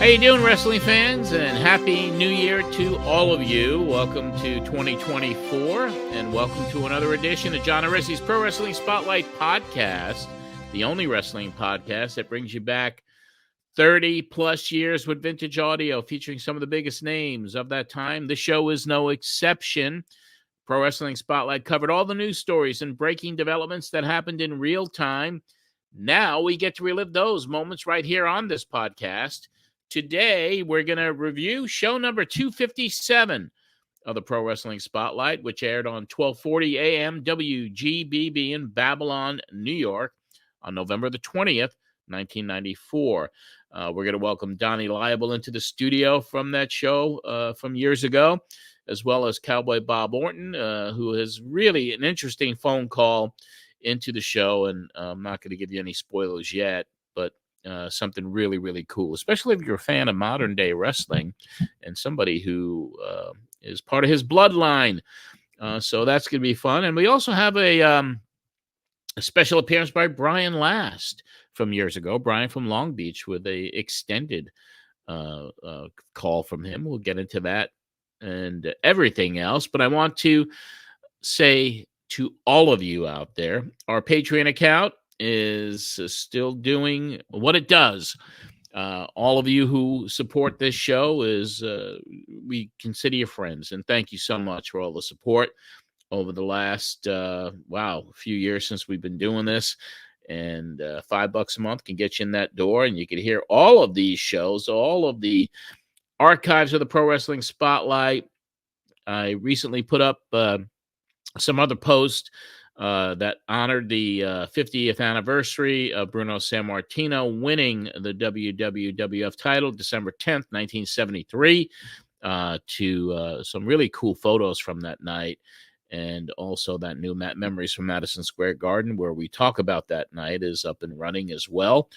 How you doing, wrestling fans? And Happy New Year to all of you. Welcome to 2024, and welcome to another edition of John Arezzi's Pro Wrestling Spotlight Podcast, the only wrestling podcast that brings you back 30-plus years with vintage audio featuring some of the biggest names of that time. The show is no exception. Pro Wrestling Spotlight covered all the news stories and breaking developments that happened in real time. Now we get to relive those moments right here on this podcast. Today, we're going to review show number 257 of the Pro Wrestling Spotlight, which aired on 1240 a.m. WGBB in Babylon, New York, on November the 20th, 1994. We're going to welcome Donnie Laible into the studio from that show from years ago, as well as Cowboy Bob Orton, who has really an interesting phone call into the show, and I'm not going to give you any spoilers yet, but something really, really cool, especially if you're a fan of modern day wrestling and somebody who is part of his bloodline. So that's going to be fun. And we also have a special appearance by Brian Last from years ago, Brian from Long Beach, with a extended call from him. We'll get into that and everything else. But I want to say to all of you out there, our Patreon account is still doing what it does. All of you who support this show we consider you friends, and thank you so much for all the support over the last few years since we've been doing this. And $5 a month can get you in that door, and you can hear all of these shows, all of the archives of the Pro Wrestling Spotlight. I recently put up some other posts that honored the 50th anniversary of Bruno Sammartino winning the WWF title December 10th, 1973, to some really cool photos from that night, and also that new Memories from Madison Square Garden, where we talk about that night, is up and running as well.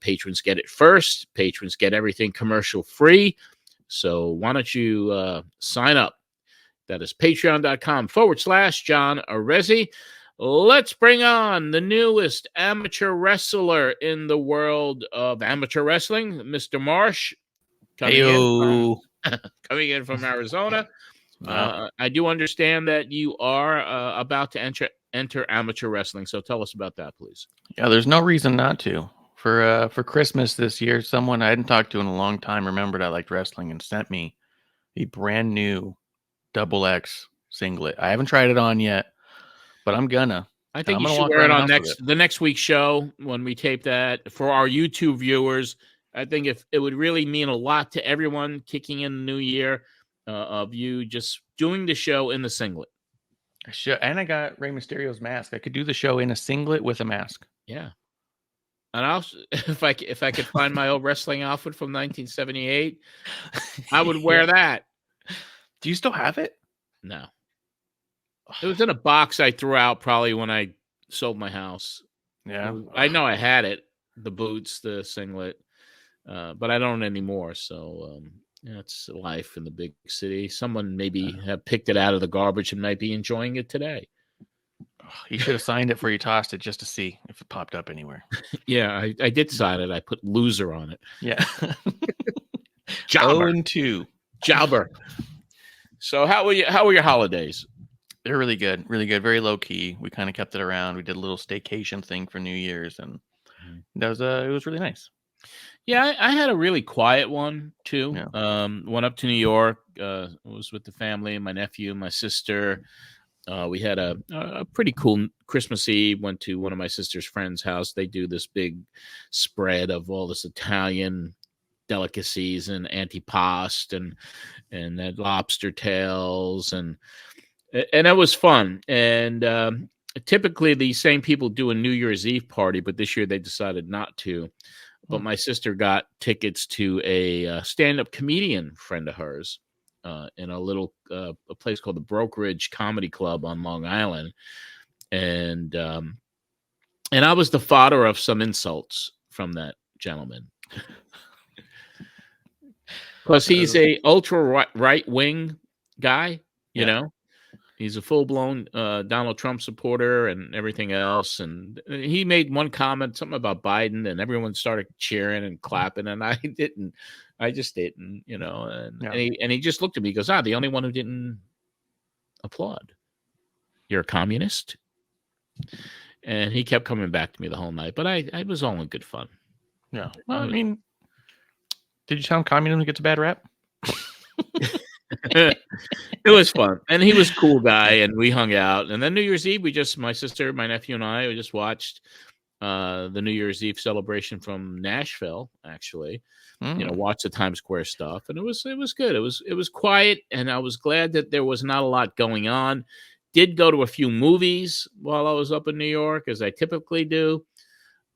Patrons get it first. Patrons get everything commercial-free. So why don't you sign up? That is patreon.com/John Arezzi. Let's bring on the newest amateur wrestler in the world of amateur wrestling, Mr. Marsh, coming in from Arizona. I do understand that you are about to enter amateur wrestling, so tell us about that, please. Yeah, there's no reason not to. For Christmas this year, someone I hadn't talked to in a long time remembered I liked wrestling and sent me a brand new XX singlet. I haven't tried it on yet, but I'm gonna. I think you should wear it on the next week's show when we tape that. For our YouTube viewers, I think if it would really mean a lot to everyone kicking in the new year of you just doing the show in the singlet. And I got Rey Mysterio's mask. I could do the show in a singlet with a mask. Yeah. And also, if I could find my old wrestling outfit from 1978, I would wear that. Do you still have it? No. It was in a box I threw out probably when I sold my house. Yeah. I know I had it, the boots, the singlet, but I don't anymore. So it's life in the big city. Someone maybe have picked it out of the garbage and might be enjoying it today. You should have signed it before you tossed it just to see if it popped up anywhere. Yeah, I did sign it. I put loser on it. Yeah. Jobber. 0-2. Jobber. So how were your holidays? They're really good, really good. Very low key. We kind of kept it around. We did a little staycation thing for New Year's, and it was really nice. Yeah, I had a really quiet one too. Yeah. Went up to New York. Was with the family, my nephew, my sister. We had a pretty cool Christmas Eve. Went to one of my sister's friend's house. They do this big spread of all this Italian delicacies and antipasto and that lobster tails and it was fun. And typically these same people do a New Year's Eve party, but this year they decided not to. But my sister got tickets to a stand-up comedian friend of hers in a little a place called the Brokerage Comedy Club on Long Island. And I was the fodder of some insults from that gentleman. Because he's a ultra right wing guy, you know, He's a full-blown Donald Trump supporter and everything else. And he made one comment, something about Biden, and everyone started cheering and clapping, and I didn't. I just didn't, you know. And he just looked at me. He goes, "The only one who didn't applaud. You're a communist." And he kept coming back to me the whole night. But I was all in good fun. Yeah. Well, I mean, did you tell him communism gets a bad rap? It was fun, and he was a cool guy, and we hung out. And then New Year's Eve, my sister, my nephew, and I, we just watched the New Year's Eve celebration from Nashville. Actually, watched the Times Square stuff, and it was good. It was quiet, and I was glad that there was not a lot going on. Did go to a few movies while I was up in New York, as I typically do.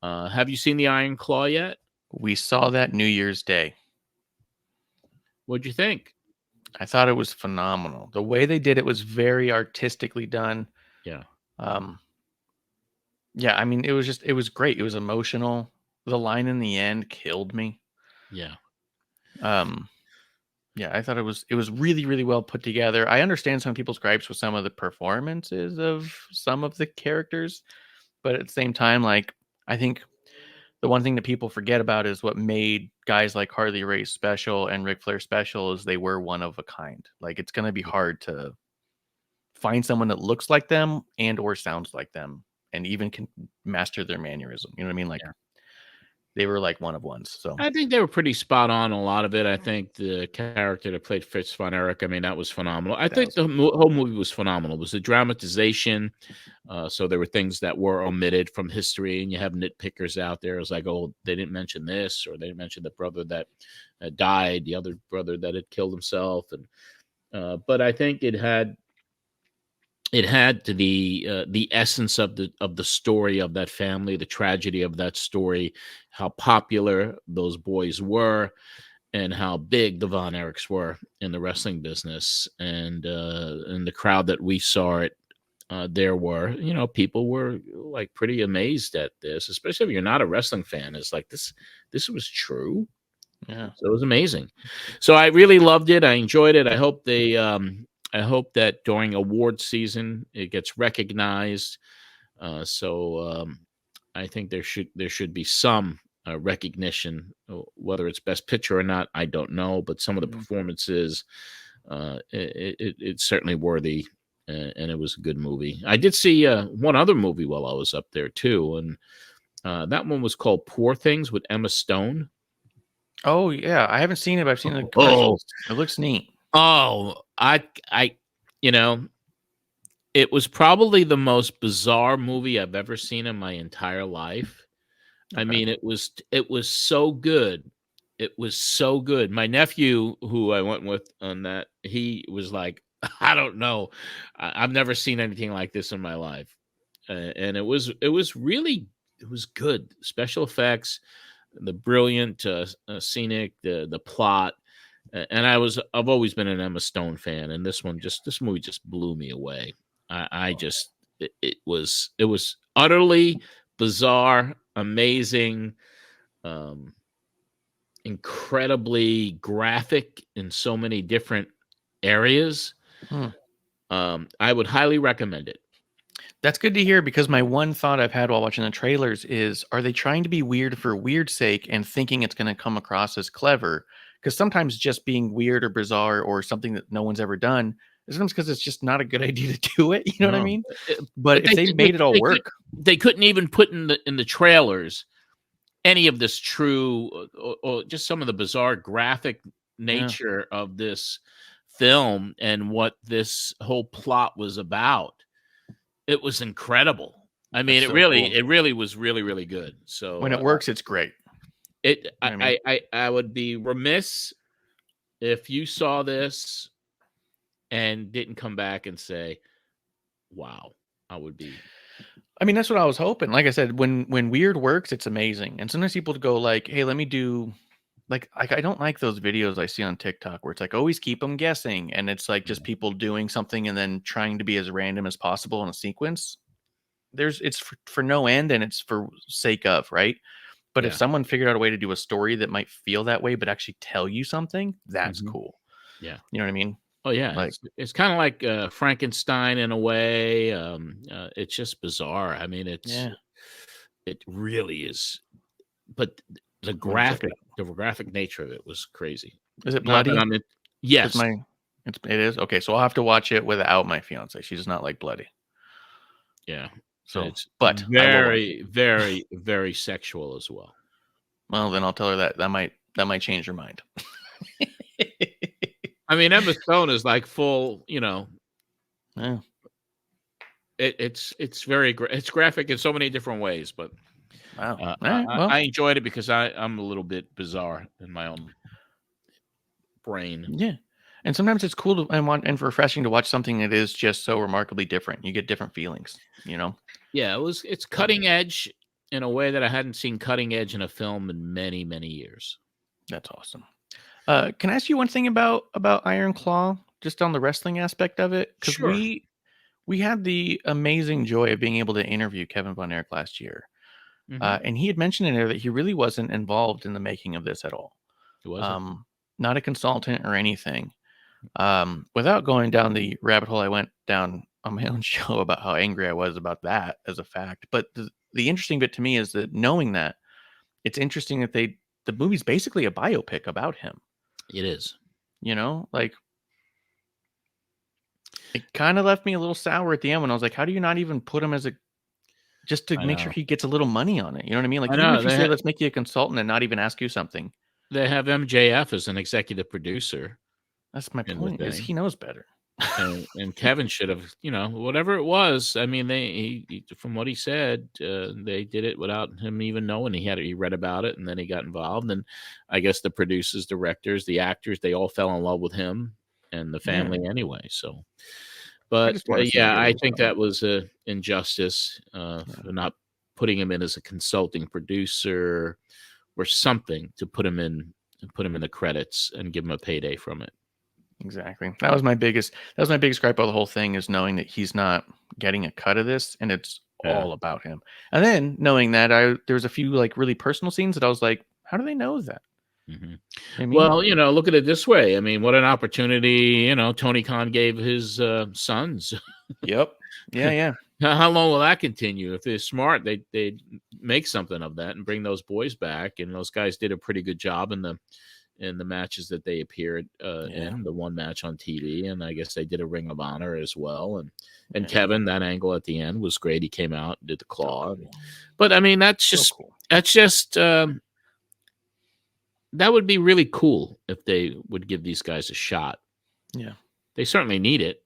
Have you seen The Iron Claw yet? We saw that New Year's Day. What'd you think? I thought it was phenomenal. The way they did it was very artistically done. Yeah. Yeah, I mean, it was great. It was emotional. The line in the end killed me. Yeah. Yeah, I thought it was really, really well put together. I understand some people's gripes with some of the performances of some of the characters, but at the same time, like, I think the one thing that people forget about is what made guys like Harley Race special and Ric Flair special is they were one of a kind. Like, it's going to be hard to find someone that looks like them and or sounds like them and even can master their mannerism. You know what I mean? Like, they were like one of ones. So I think they were pretty spot on a lot of it. I think the character that played Fritz von Erich, I mean, that was phenomenal. I think the whole movie was phenomenal. It was a dramatization. So there were things that were omitted from history, and you have nitpickers out there. It was like, oh, they didn't mention this, or they didn't mention the brother that died, the other brother that had killed himself. And but I think it had the essence of the story of that family, the tragedy of that story, how popular those boys were, and how big the Von Erichs were in the wrestling business, and the crowd that we saw it. There were, people were like pretty amazed at this, especially if you're not a wrestling fan. It's like this was true. Yeah, so it was amazing. So I really loved it. I enjoyed it. I hope I hope that during award season it gets recognized. I think there should be some recognition, whether it's Best Picture or not. I don't know, but some of the performances, it's certainly worthy, and it was a good movie. I did see one other movie while I was up there too, and that one was called Poor Things with Emma Stone. Oh yeah, I haven't seen it, but I've seen the commercials. It looks neat. Oh, it was probably the most bizarre movie I've ever seen in my entire life. Okay. I mean, it was so good. It was so good. My nephew, who I went with on that, he was like, I don't know. I've never seen anything like this in my life. And it was good. Special effects, the brilliant scenic, the plot. And I've always been an Emma Stone fan, and this movie just blew me away. It was utterly bizarre, amazing, incredibly graphic in so many different areas. I would highly recommend it. That's good to hear, because my one thought I've had while watching the trailers is, are they trying to be weird for weird's sake and thinking it's going to come across as clever? Because sometimes just being weird or bizarre or something that no one's ever done is sometimes because it's just not a good idea to do it. You know what I mean? But if they made it all work, they couldn't even put in the trailers any of this true or just some of the bizarre graphic nature of this film and what this whole plot was about. It was incredible. I mean, it really was really, really good. So when it works, it's great. I would be remiss if you saw this and didn't come back and say, wow. I mean, that's what I was hoping. Like I said, when weird works, it's amazing. And sometimes people go like, hey, let me do, like I don't like those videos I see on TikTok where it's like, always keep them guessing. And it's like just people doing something and then trying to be as random as possible in a sequence. It's for no end, and it's for sake of, right? But if someone figured out a way to do a story that might feel that way, but actually tell you something, that's cool. Yeah. You know what I mean? Oh yeah, Like, it's kind of like Frankenstein in a way. It's just bizarre. I mean, yeah, it really is. But the I'm gonna check it out. graphic nature of it was crazy. Is it Not that bloody? I'm in. Because Yes, it is okay. So I'll have to watch it without my fiance. She does not like bloody. yeah, So, it's but I will watch it. very, very, very sexual as well. Well, then I'll tell her that might change her mind. I mean, Emma Stone is like full. Yeah. It's very it's graphic in so many different ways, but Wow. All I, right. I Well, I enjoyed it because I'm a little bit bizarre in my own brain. yeah. And sometimes it's cool and refreshing to watch something that is just so remarkably different. You get different feelings, you know? Yeah, it's So cutting edge in a way that I hadn't seen cutting edge in a film in many, many years. that's awesome. Can I ask you one thing about Iron Claw, just on the wrestling aspect of it? Because Sure. we had the amazing joy of being able to interview Kevin Von Erich last year. Hmm. And he had mentioned in there that he really wasn't involved in the making of this at all. It wasn't. Um, Not a consultant or anything. Without going down the rabbit hole I went down on my own show about how angry I was about that as a fact. But the interesting bit to me is that knowing that it's interesting that the movie's basically a biopic about him. It is. Like it kind of left me a little sour at the end when I was like, how do you not even put him as a just to I make sure know. he gets a little money on it? You know what I mean? Like I even know. if you say let's make you a consultant and not even ask you something. They have MJF as an executive producer That's my in the point. Is thing. he knows better. And Kevin should have, whatever it was. I mean, from what he said, they did it without him even knowing. He read about it, and then he got involved. And I guess the producers, directors, the actors, they all fell in love with him and the Yeah. family anyway. So, I but just want to see him yeah, get a I little think something. that was a injustice Yeah. for not putting him in as a consulting producer or something to put him in the credits and give him a payday from it. Exactly. That was my biggest gripe of the whole thing, is knowing that he's not getting a cut of this and it's Yeah. all about him. And then knowing that there was a few like really personal scenes that I was like, how do they know that? Mhm. You know what I mean? Well, look at it this way. I mean, what an opportunity, Tony Khan gave his sons. Yep. Yeah, yeah. How long will that continue? If they're smart, they make something of that and bring those boys back. And those guys did a pretty good job in the matches that they appeared Yeah. in, the one match on TV, and I guess they did a Ring of Honor as well. And Yeah. Kevin, that angle at the end was great. He came out and did the So claw. cool. But I mean, that's So just cool. that would be really cool if they would give these guys a shot. Yeah. They certainly need it.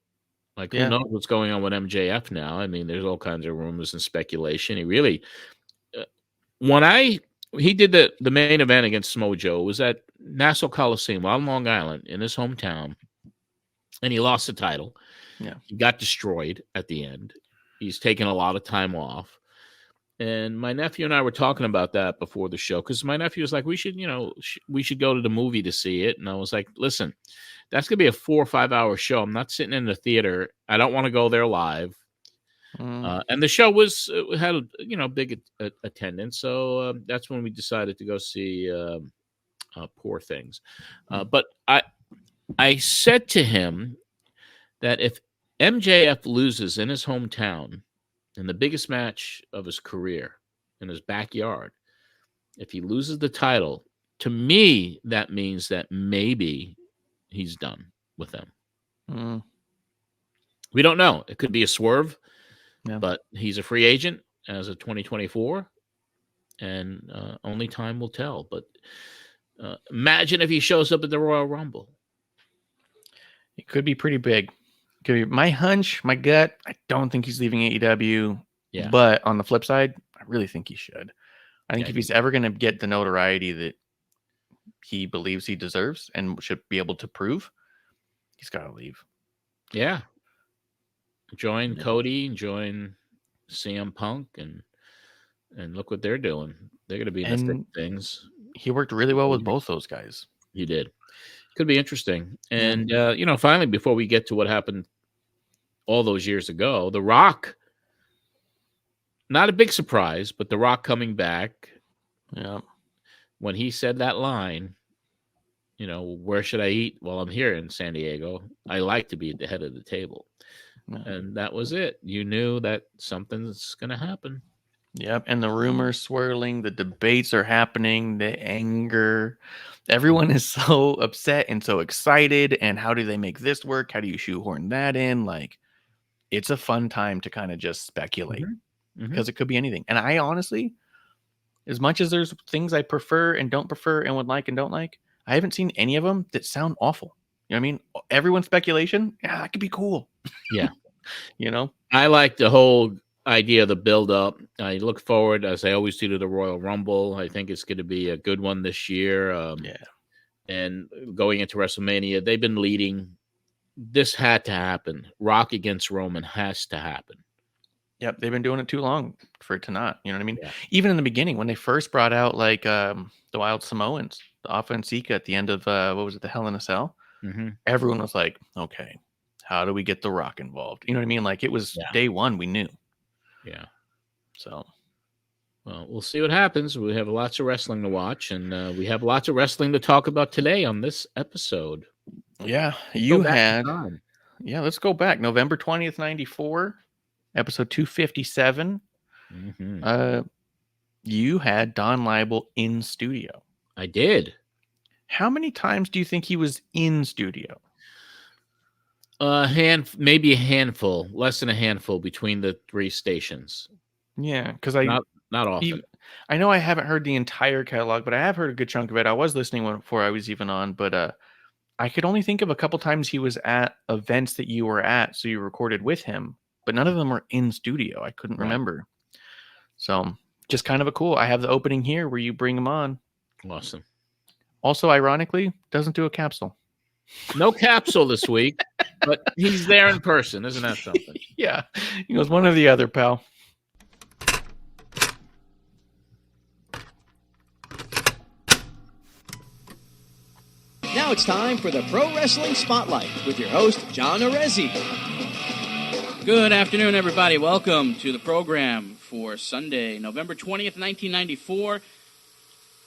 Like, who Yeah. knows what's going on with MJF now? I mean, there's all kinds of rumors and speculation. He really, he did the main event against Mojo, was at Nassau Coliseum on Long Island in his hometown, and he lost the title. Yeah. He got destroyed at the end. He's taken a lot of time off. And my nephew and I were talking about that before the show, because my nephew was like, we should go to the movie to see it. And I was like, listen, that's going to be a 4 or 5 hour show. I'm not sitting in the theater. I don't want to go there live. And the show had big attendance. So that's when we decided to go see Poor Things. But I said to him that if MJF loses in his hometown in the biggest match of his career in his backyard, if he loses the title, to me, that means that maybe he's done with them. We don't know. It could be a swerve, but he's a free agent as of 2024, and only time will tell. But imagine if he shows up at the Royal Rumble. It could be pretty big. Could be my hunch, my gut. I don't think he's leaving AEW. Yeah. But on the flip side, I really think he should. I think if he's ever going to get the notoriety that he believes he deserves and should be able to prove, he's got to leave. Yeah. Join Cody, join CM Punk, and look what they're doing. They're going to be in the thick of things. He worked really well with both those guys. He did. Could be interesting. And, finally, before we get to what happened all those years ago, The Rock, not a big surprise, but The Rock coming back. Yeah. When he said that line, where should I eat? Well, I'm here in San Diego. I like to be at the head of the table. Yeah. And that was it. You knew that something's going to happen. Yep. And the rumors swirling, the debates are happening, the anger. Everyone is so upset and so excited. And how do they make this work? How do you shoehorn that in? Like, it's a fun time to kind of just speculate because it could be anything. And I honestly, as much as there's things I prefer and don't prefer and would like and don't like, I haven't seen any of them that sound awful. You know what I mean? Everyone's speculation, yeah, that could be cool. Yeah. I like the whole idea of the build up. I look forward, as I always do, to the Royal Rumble. I think it's going to be a good one this year. Yeah. And going into WrestleMania, they've been leading. This had to happen. Rock against Roman has to happen. Yep, they've been doing it too long for it to not. You know what I mean? Yeah. Even in the beginning, when they first brought out like the Wild Samoans, the Offensica at the end of what was it, the Hell in a Cell? Everyone was like, "Okay, how do we get The Rock involved?" You know what I mean? Like it was day one, we knew. Yeah. So, well, we'll see what happens. We have lots of wrestling to watch, and we have lots of wrestling to talk about today on this episode. Yeah, you had. Yeah, let's go back. November 20th, 94. Episode 257. You had Don Laible in studio. I did. How many times do you think he was in studio? Maybe a handful, less than a handful between the three stations. Yeah, because not often. I know I haven't heard the entire catalog, but I have heard a good chunk of it. I was listening before I was even on, but I could only think of a couple times he was at events that you were at, so you recorded with him. But none of them were in studio. I couldn't remember. So just kind of a cool. I have the opening here where you bring him on. Awesome. Also, ironically, doesn't do a capsule. No capsule this week, but he's there in person. Isn't that something? Yeah. He goes one or the other, pal. Now it's time for the Pro Wrestling Spotlight with your host, John Arezzi. Good afternoon, everybody. Welcome to the program for Sunday, November 20th, 1994.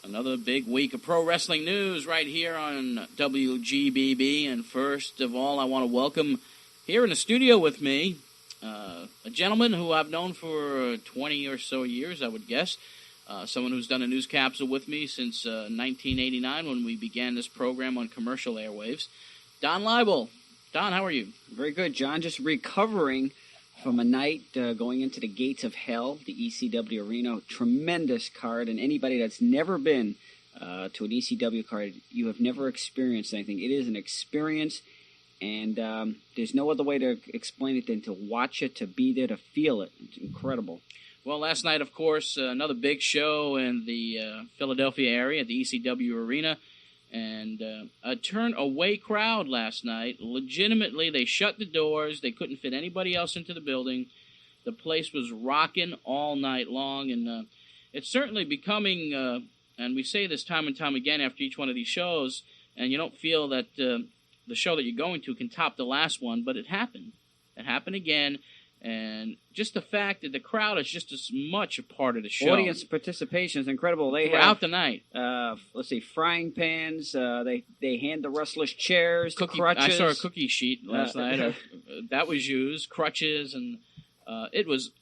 Another big week of pro wrestling news right here on WGBB. And first of all, I want to welcome here in the studio with me a gentleman who I've known for 20 or so years, I would guess. Someone who's done a news capsule with me since 1989 when we began this program on commercial airwaves. Don Laible. Don, how are you? Very good, John. Just recovering from a night going into the gates of hell, the ECW arena. Tremendous card, and anybody that's never been to an ECW card, you have never experienced anything. It is an experience, and there's no other way to explain it than to watch it, to be there, to feel it. It's incredible. Well, last night, of course, another big show in the Philadelphia area, the ECW arena. And a turn-away crowd last night. Legitimately, they shut the doors. They couldn't fit anybody else into the building. The place was rocking all night long. And it's certainly becoming, and we say this time and time again after each one of these shows, and you don't feel that the show that you're going to can top the last one, but it happened. It happened again. And just the fact that the crowd is just as much a part of the show. Audience participation is incredible. They throughout the night. Let's see, frying pans. They hand the wrestlers chairs, crutches. I saw a cookie sheet last night. That was used, crutches, and it was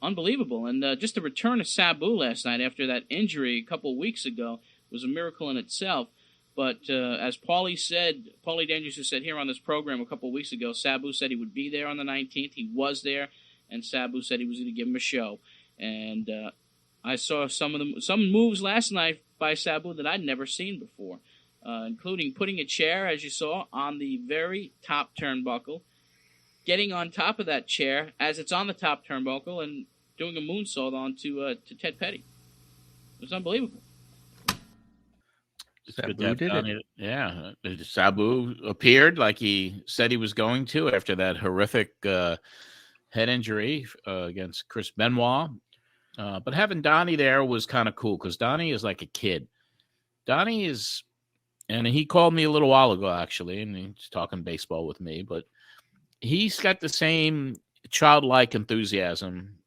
unbelievable. And just the return of Sabu last night after that injury a couple of weeks ago was a miracle in itself. But as Paulie Dangerous said here on this program a couple of weeks ago, Sabu said he would be there on the 19th. He was there, and Sabu said he was going to give him a show. And I saw some moves last night by Sabu that I'd never seen before, including putting a chair, as you saw, on the very top turnbuckle, getting on top of that chair as it's on the top turnbuckle, and doing a moonsault onto to Ted Petty. It was unbelievable. Sabu did it. Yeah, Sabu appeared like he said he was going to after that horrific head injury against Chris Benoit. But having Donnie there was kind of cool because Donnie is like a kid. Donnie is, and he called me a little while ago actually, and he's talking baseball with me, but he's got the same childlike enthusiasm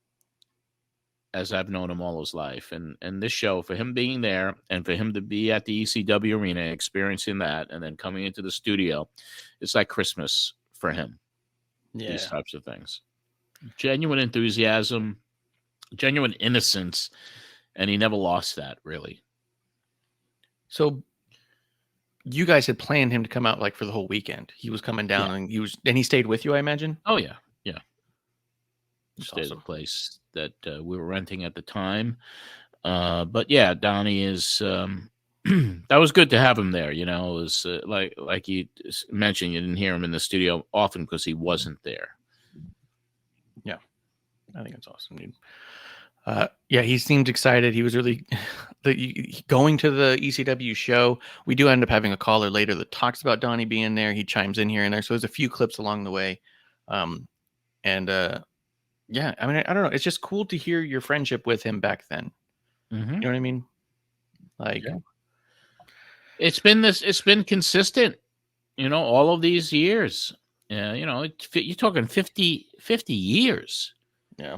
as I've known him all his life. And this show, for him being there and for him to be at the ECW arena, experiencing that, and then coming into the studio, it's like Christmas for him. These types of things. Genuine enthusiasm, genuine innocence, and he never lost that, really. So you guys had planned him to come out like for the whole weekend. He was coming down and he stayed with you, I imagine? Oh, yeah. Yeah. That's Stayed awesome. at a place that we were renting at the time. But yeah, Donnie is that was good to have him there. You know, it was like you mentioned, you didn't hear him in the studio often because he wasn't there. Yeah, I think it's awesome, dude. Yeah, he seemed excited. He was really going to the ECW show. We do end up having a caller later that talks about Donnie being there. He chimes in here and there, so there's a few clips along the way. Yeah, I mean, I don't know. It's just cool to hear your friendship with him back then. Mm-hmm. You know what I mean? Like, it's been consistent. You know, all of these years. You know, you're talking 50 years. Yeah.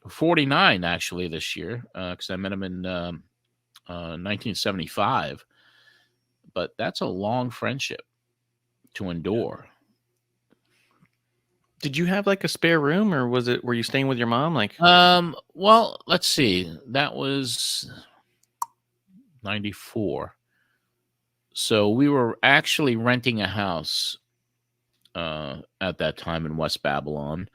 49 actually this year, because I met him in 1975. But that's a long friendship to endure. Did you have like a spare room, or were you staying with your mom? Like, well, let's see. That was 94. So we were actually renting a house at that time in West Babylon,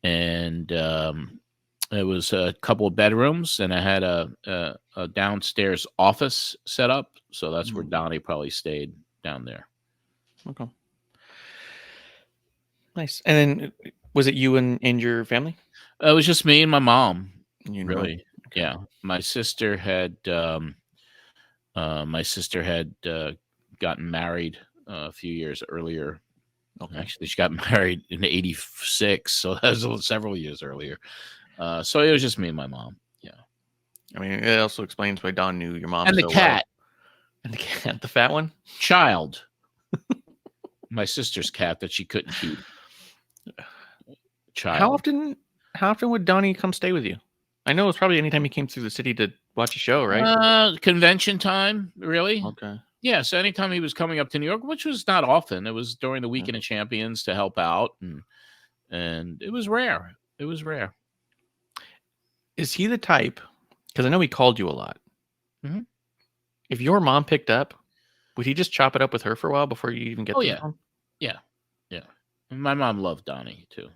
and it was a couple of bedrooms, and I had a downstairs office set up. So that's where Donnie probably stayed, down there. Okay. Nice. And then was it you and your family? It was just me and my mom. Really? Okay. Yeah. My sister had gotten married a few years earlier. Okay. Actually, she got married in '86, so that was several years earlier. So it was just me and my mom. Yeah. I mean, it also explains why Don knew your mom and the so cat. Well. And the cat, the fat one? Child. My sister's cat that she couldn't keep. Child. How often would Donnie come stay with you? I know it was probably anytime he came through the city to watch a show, right? Convention time, really? Okay. Yeah, so anytime he was coming up to New York, which was not often, it was during the Weekend of Champions to help out, and it was rare. It was rare. Is he the type? Because I know he called you a lot. Mm-hmm. If your mom picked up, would he just chop it up with her for a while before you even get to the phone? Yeah. My mom loved Donnie too.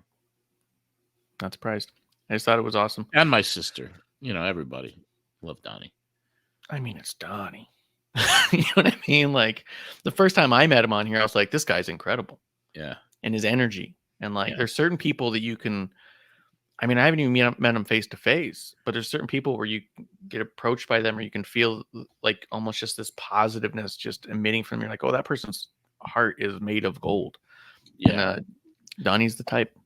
Not surprised. I just thought it was awesome. And my sister. You know, everybody loved Donnie. I mean, it's Donnie. You know what I mean? Like, the first time I met him on here, I was like, this guy's incredible. Yeah. And his energy. And like, there's certain people that you can, I mean, I haven't even met him face to face, but there's certain people where you get approached by them or you can feel like almost just this positiveness just emitting from you. Like, oh, that person's heart is made of gold. Yeah. And Donnie's the type.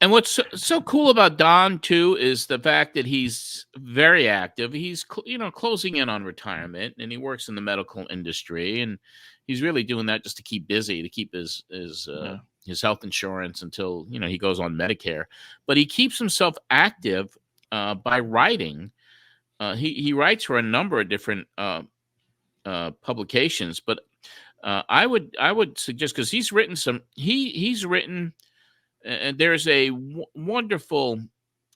And what's so cool about Don, too, is the fact that he's very active. He's, closing in on retirement, and he works in the medical industry, and he's really doing that just to keep busy, to keep his health insurance until, he goes on Medicare. But he keeps himself active by writing. He writes for a number of different publications, but I would suggest, because he's written he's written. And there's a wonderful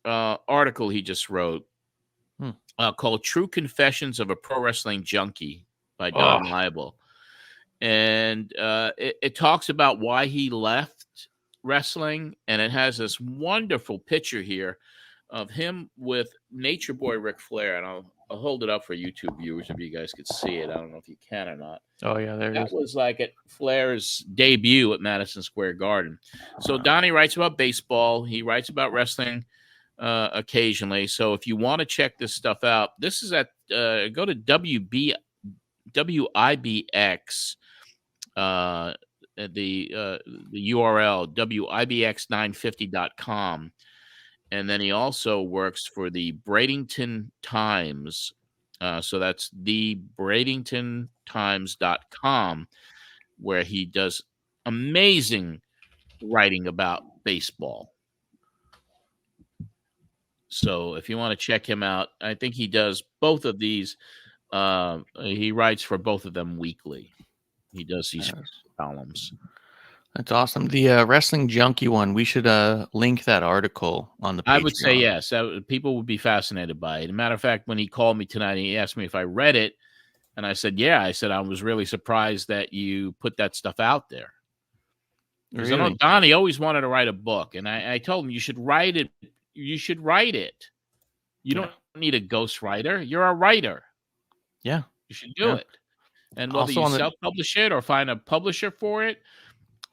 article he just wrote called "True Confessions of a Pro Wrestling Junkie" by Don Laible. And it talks about why he left wrestling. And it has this wonderful picture here of him with Nature Boy Ric Flair. And I'll hold it up for YouTube viewers if you guys could see it. I don't know if you can or not. Oh, yeah, there it is. That was like at Flair's debut at Madison Square Garden. So Donnie writes about baseball. He writes about wrestling occasionally. So if you want to check this stuff out, this is at go to WIBX, the URL, WIBX950.com. And then he also works for the Bradenton Times. So that's the BradentonTimes.com, where he does amazing writing about baseball. So if you want to check him out, I think he does both of these. He writes for both of them weekly. He does these columns. That's awesome. The Wrestling Junkie one, we should link that article on the Patreon. I would say yes. People would be fascinated by it. As a matter of fact, when he called me tonight, he asked me if I read it. And I said, yeah. I said, I was really surprised that you put that stuff out there. Because I know Donnie always wanted to write a book. And I told him, you should write it. You should write it. You don't need a ghostwriter. You're a writer. Yeah. You should do it. And whether you self-publish it or find a publisher for it,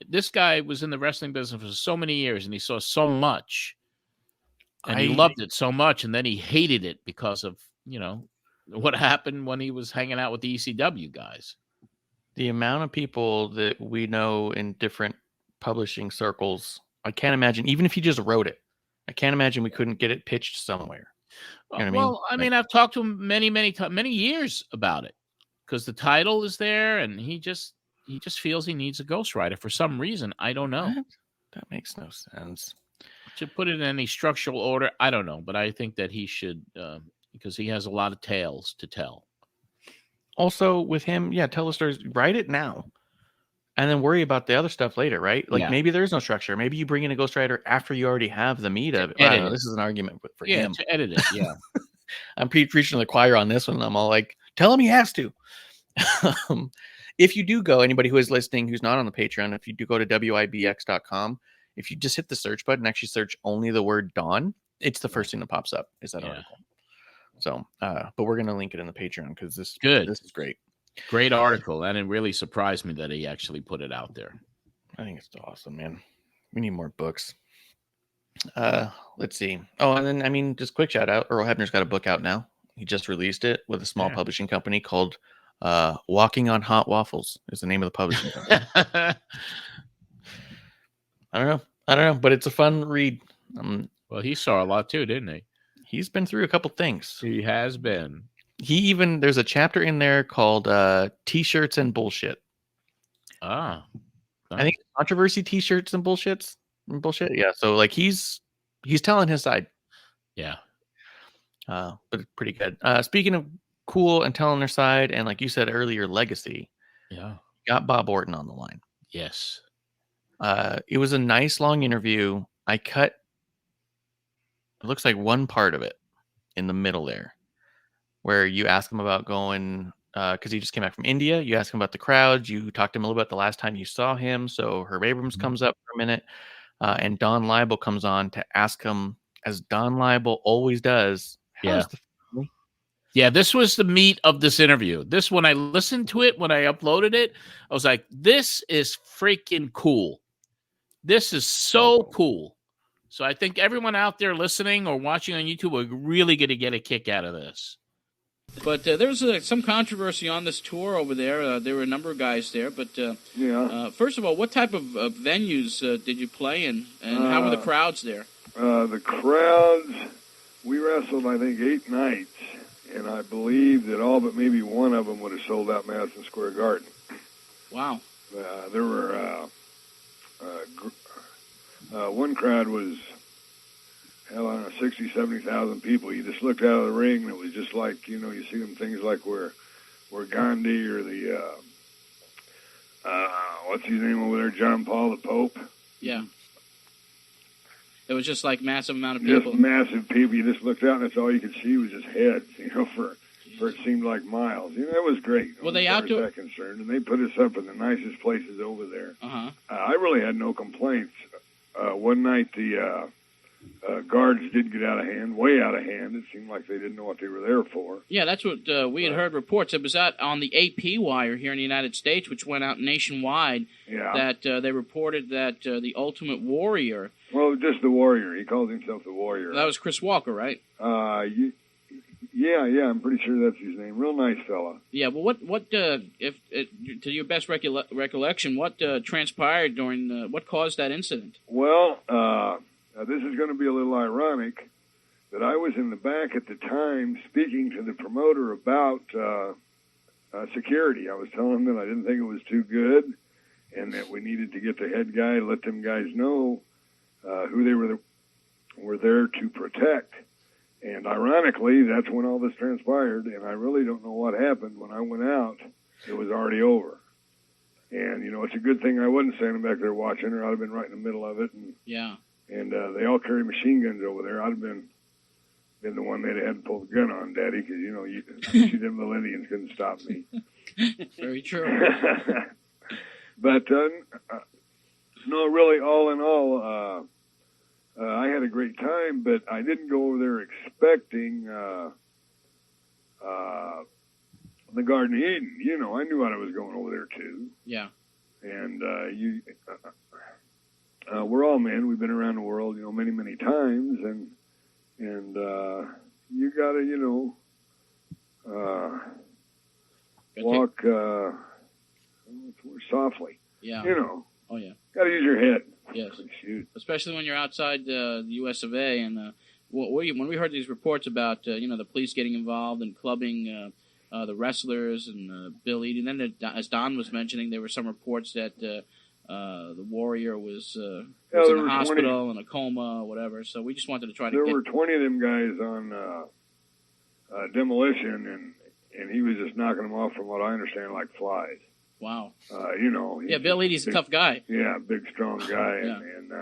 this guy was in the wrestling business for so many years, and he saw so much. And he loved it so much, and then he hated it because of, what happened when he was hanging out with the ECW guys. The amount of people that we know in different publishing circles, I can't imagine, even if he just wrote it, I can't imagine we couldn't get it pitched somewhere. You know what I mean? I've talked to him many years about it because the title is there, and he just feels he needs a ghostwriter for some reason. I don't know. That makes no sense. To put it in any structural order, I don't know, but I think that he should because he has a lot of tales to tell. Also, with him, tell the stories. Write it now, and then worry about the other stuff later, right? Like maybe there's no structure. Maybe you bring in a ghostwriter after you already have the meat of it. This is an argument for him. To edit it, yeah. I'm preaching to the choir on this one. I'm all like, tell him he has to. If you do go, anybody who is listening who's not on the Patreon, if you do go to wibx.com, if you just hit the search button, actually search only the word Dawn, it's the first thing that pops up is that article. So, but we're going to link it in the Patreon because this is great. Great article. And it really surprised me that he actually put it out there. I think it's awesome, man. We need more books. Let's see. Oh, and then, just quick shout out. Earl Hebner's got a book out now. He just released it with a small publishing company called Walking on Hot Waffles is the name of the publishing company. I don't know, but it's a fun read. Well, he saw a lot too, didn't he? He's been through a couple things. He has been. There's a chapter in there called T-shirts and bullshit. I think controversy T-shirts and bullshit. Yeah. So like he's telling his side. Yeah. But it's pretty good. Speaking of cool and telling their side, and like you said earlier, legacy. Yeah. Got Bob Orton on the line. Yes. It was a nice long interview. I cut, it looks like one part of it in the middle there, where you ask him about going, because he just came back from India. You ask him about the crowds. You talked to him a little bit the last time you saw him. So Herb Abrams comes up for a minute, and Don Laible comes on to ask him, as Don Laible always does, how's the family? Yeah, this was the meat of this interview. This, when I listened to it, when I uploaded it, I was like, this is freaking cool. This is so cool. So I think everyone out there listening or watching on YouTube are really going to get a kick out of this. But there's some controversy on this tour over there. There were a number of guys there. But first of all, what type of venues did you play in? And how were the crowds there? The crowds, we wrestled, I think, 8 nights. And I believe that all but maybe one of them would have sold out Madison Square Garden. Wow. There were... one crowd was, 60,000, 70,000 people. You just looked out of the ring, and it was just like, you see them things like where Gandhi or the, what's his name over there, John Paul the Pope? Yeah. It was just like massive amount of people. Just massive people. You just looked out, and that's all you could see was just heads, for it seemed like miles. It was great. Were they outdoor? As far as that concerned, and they put us up in the nicest places over there. Uh-huh. I really had no complaints. One night the guards did get out of hand, way out of hand. It seemed like they didn't know what they were there for. Yeah, that's what we had heard reports. It was out on the AP wire here in the United States, which went out nationwide, that they reported that the Ultimate Warrior... Well, just the Warrior. He called himself the Warrior. That was Chris Walker, right? Yeah, I'm pretty sure that's his name. Real nice fella. Yeah, well, what to your best recollection, what transpired during, what caused that incident? Well, this is going to be a little ironic, that I was in the back at the time speaking to the promoter about security. I was telling him that I didn't think it was too good, and that we needed to get the head guy, let them guys know who they were there to protect. And ironically, that's when all this transpired, and I really don't know what happened. When I went out, it was already over. And, it's a good thing I wasn't standing back there watching, or I'd have been right in the middle of it. And, Yeah. And they all carry machine guns over there. I'd have been the one they'd had to pull the gun on, Daddy, because, you them little Indians couldn't stop me. Very true. But, no, really, all in all, I had a great time, but I didn't go over there expecting the Garden of Eden. I knew what I was going over there to. Yeah. And we're all men. We've been around the world, many, many times, and you gotta, walk softly. Yeah. Oh yeah. Gotta use your head. Yes. Shoot. Especially when you're outside the U.S. of A. And when we heard these reports about the police getting involved and clubbing the wrestlers and Bill Eadie, and then as Don was mentioning, there were some reports that the Warrior was in the hospital in a coma or whatever. So we just wanted to try to. There were 20 of them guys on demolition, and he was just knocking them off, from what I understand, like flies. Wow. Yeah, Bill Eadie's a tough guy. Yeah, big, strong guy. Yeah. And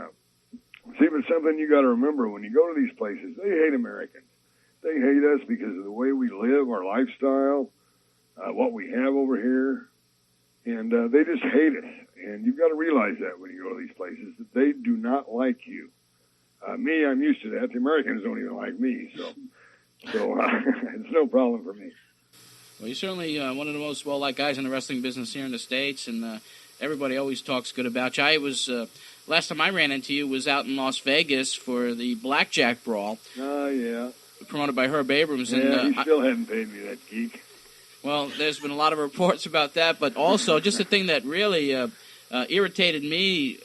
see, but something you got to remember, when you go to these places, they hate Americans. They hate us because of the way we live, our lifestyle, what we have over here. And they just hate us. And you've got to realize that when you go to these places, that they do not like you. Me, I'm used to that. The Americans don't even like me. So it's no problem for me. Well, you're certainly one of the most well-liked guys in the wrestling business here in the States, and everybody always talks good about you. I was last time I ran into you was out in Las Vegas for the Blackjack Brawl. Oh, yeah. Promoted by Herb Abrams. Yeah, and, he still hadn't paid me, that geek. Well, there's been a lot of reports about that, but also just the thing that really irritated me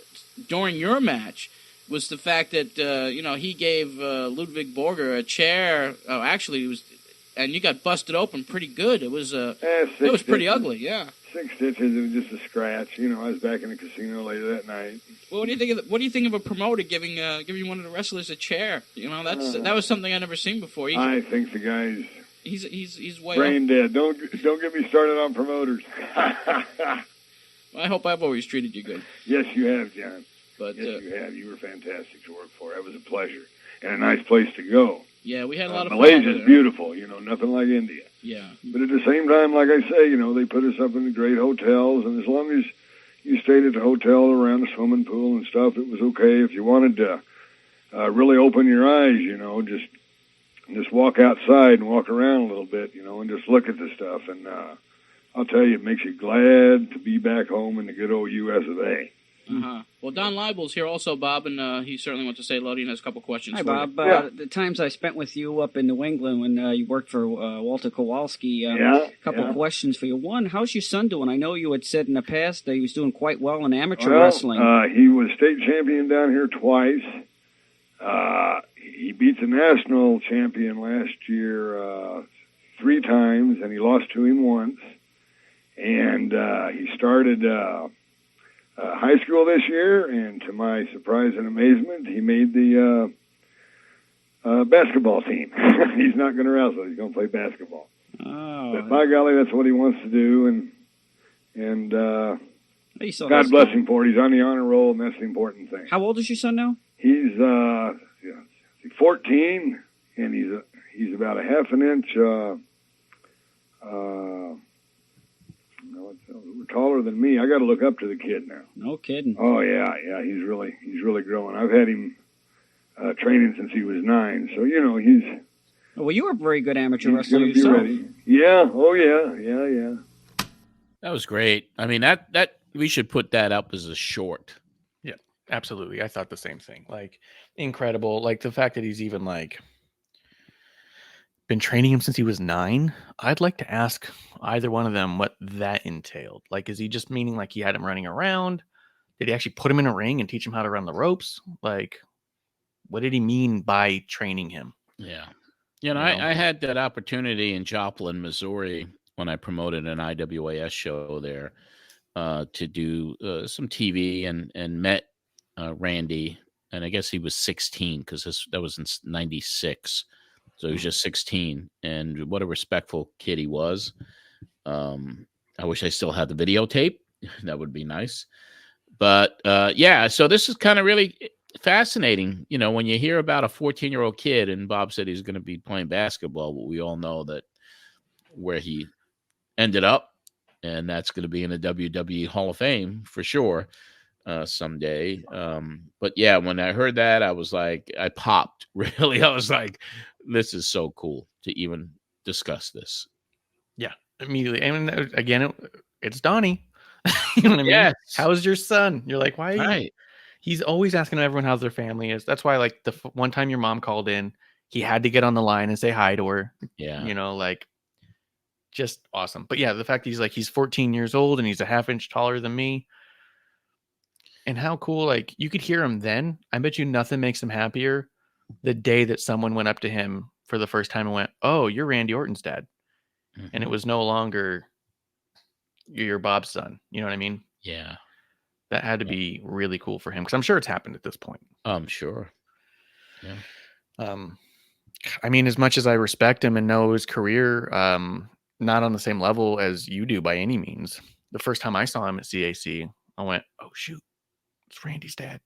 during your match was the fact that, he gave Ludwig Borger a chair. Oh, actually, it was... And you got busted open pretty good. It was it was pretty ugly, yeah. 6 stitches. It was just a scratch. I was back in the casino later that night. Well, what do you think of a promoter giving one of the wrestlers a chair? That was something I never seen before. I think the guy's he's way brain dead. Don't get me started on promoters. Well, I hope I've always treated you good. Yes, you have, John. But yes, you have. You were fantastic to work for. It was a pleasure and a nice place to go. Yeah, we had a lot of fun. Malaysia's beautiful, nothing like India. Yeah. But at the same time, like I say, they put us up in the great hotels, and as long as you stayed at the hotel around the swimming pool and stuff, it was okay. If you wanted to really open your eyes, just walk outside and walk around a little bit, and just look at the stuff. And I'll tell you, it makes you glad to be back home in the good old U.S. of A. Uh-huh. Well, Don Laible's here also, Bob, and he certainly wants to say hello to you and has a couple questions for you. Bob. Yeah. The times I spent with you up in New England when you worked for Walter Kowalski, a couple questions for you. One, how's your son doing? I know you had said in the past that he was doing quite well in amateur wrestling. He was state champion down here twice. He beat the national champion last year 3 times, and he lost to him once. And he started... high school this year, and to my surprise and amazement, he made the basketball team. He's not going to wrestle; he's going to play basketball. Oh, but by golly, that's what he wants to do, and God bless him for it. He's on the honor roll, and that's the important thing. How old is your son now? He's 14, and he's about a half an inch. Taller than me. I got to look up to the kid now. No kidding. Oh yeah. He's really growing. I've had him training since he was 9. So he's. Well, you were a very good amateur wrestler yourself. Ready. Yeah. Oh yeah. That was great. I mean that we should put that up as a short. Yeah, absolutely. I thought the same thing. Like incredible. Like the fact that he's even been training him since he was 9. I'd like to ask either one of them what that entailed. Like, is he just meaning like he had him running around? Did he actually put him in a ring and teach him how to run the ropes? Like, what did he mean by training him? Yeah. I had that opportunity in Joplin, Missouri, when I promoted an IWAS show there to do some TV and met Randy. And I guess he was 16 because that was in 96. So he was just 16, and what a respectful kid he was. I wish I still had the videotape. That would be nice. But yeah, so this is kind of really fascinating. You know, when you hear about a 14-year-old kid, and Bob said he's going to be playing basketball, but we all know that where he ended up, and that's going to be in the WWE Hall of Fame for sure someday. But yeah, when I heard that, I was like, I popped. Really, I was like, this is so cool to even discuss this. Yeah, immediately. And again, it's Donnie. You know what I mean? Yes. How's your son? You're like, why? Right. He's always asking everyone how their family is. That's why, like, the one time your mom called in, he had to get on the line and say hi to her. Yeah. You know, like, just awesome. But yeah, the fact that he's 14 years old and he's a half inch taller than me. And how cool, like, you could hear him then. I bet you nothing makes him happier the day that someone went up to him for the first time and went, "Oh, you're Randy Orton's dad." Mm-hmm. And it was no longer you're Bob's son. You know what I mean? Yeah. That had to be really cool for him, because I'm sure it's happened at this point. I'm sure. Yeah. I mean, as much as I respect him and know his career, not on the same level as you do by any means. The first time I saw him at CAC, I went, "Oh shoot, it's Randy's dad."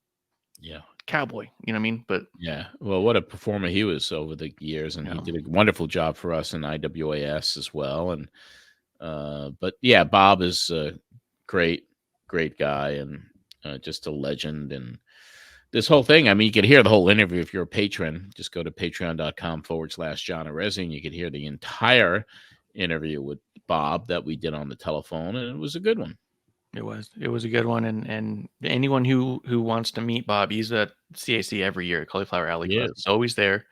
Yeah. Cowboy, you know what I mean? But yeah, well, what a performer he was over the years, and he did a wonderful job for us in IWAS as well. And but yeah, Bob is a great guy, and just a legend. And this whole thing, I mean, you could hear the whole interview if you're a patron. Just go to patreon.com/John Arezzi, and you could hear the entire interview with Bob that we did on the telephone, and it was a good one. It was a good one, and anyone who wants to meet Bob, he's at CAC every year at Cauliflower Alley. He's always there,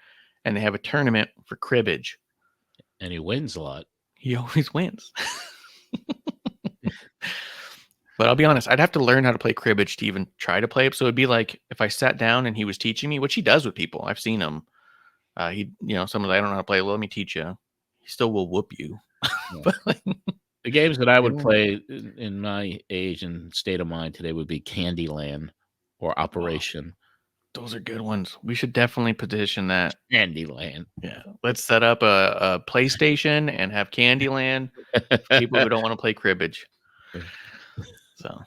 and they have a tournament for cribbage, and he wins a lot. He always wins. But I'll be honest, I'd have to learn how to play cribbage to even try to play it. So it'd be like if I sat down and he was teaching me, which he does with people. I've seen him. Someone, I don't know how to play. Well, let me teach you. He still will whoop you. Yeah. But like, the games that I would play in my age and state of mind today would be Candyland or Operation. Those are good ones. We should definitely petition that. Candyland. Yeah. Let's set up a PlayStation and have Candyland for people who don't want to play cribbage. So,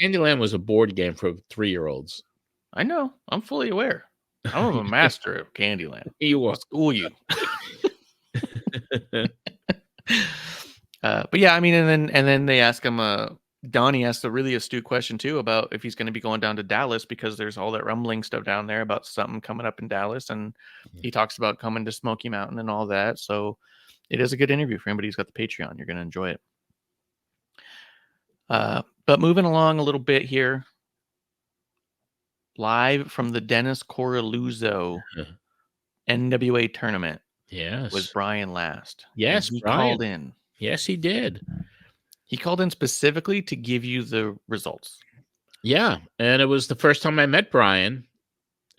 Candyland was a board game for 3-year-olds. I know. I'm fully aware. I'm a master of Candyland. You will school you. But yeah, I mean, and then they ask him. Donnie asked a really astute question too about if he's going to be going down to Dallas, because there's all that rumbling stuff down there about something coming up in Dallas, and he talks about coming to Smoky Mountain and all that. So it is a good interview for anybody who's got the Patreon. You're going to enjoy it. But moving along a little bit here, live from the Dennis Coraluzzo NWA tournament. Yes. Was Brian Last. Yes, he Brian called in. Yes, he did. He called in specifically to give you the results. Yeah, and it was the first time I met Brian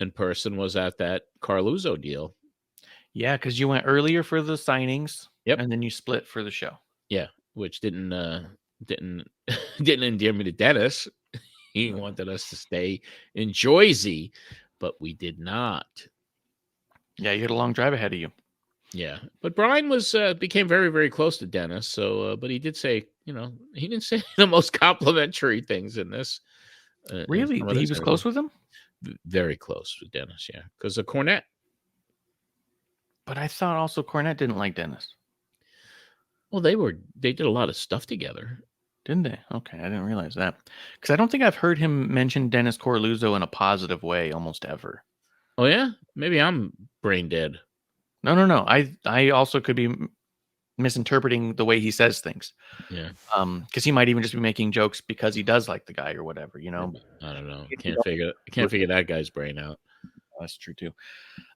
in person was at that Coraluzzo deal. Yeah, because you went earlier for the signings. Yep. And then you split for the show. Yeah, which didn't endear me to Dennis. He wanted us to stay in Jersey, but we did not. Yeah, you had a long drive ahead of you. Yeah, but Brian became very, very close to Dennis. So, but he did say, he didn't say the most complimentary things in this. Really? He was close with him? Very close with Dennis, yeah, because of Cornette. But I thought also Cornette didn't like Dennis. Well, they did a lot of stuff together. Didn't they? Okay, I didn't realize that. Because I don't think I've heard him mention Dennis Coraluzzo in a positive way almost ever. Oh, yeah? Maybe I'm brain dead. No. I also could be misinterpreting the way he says things. Yeah. Because he might even just be making jokes because he does like the guy or whatever, I don't know. Can't figure that guy's brain out. That's true too.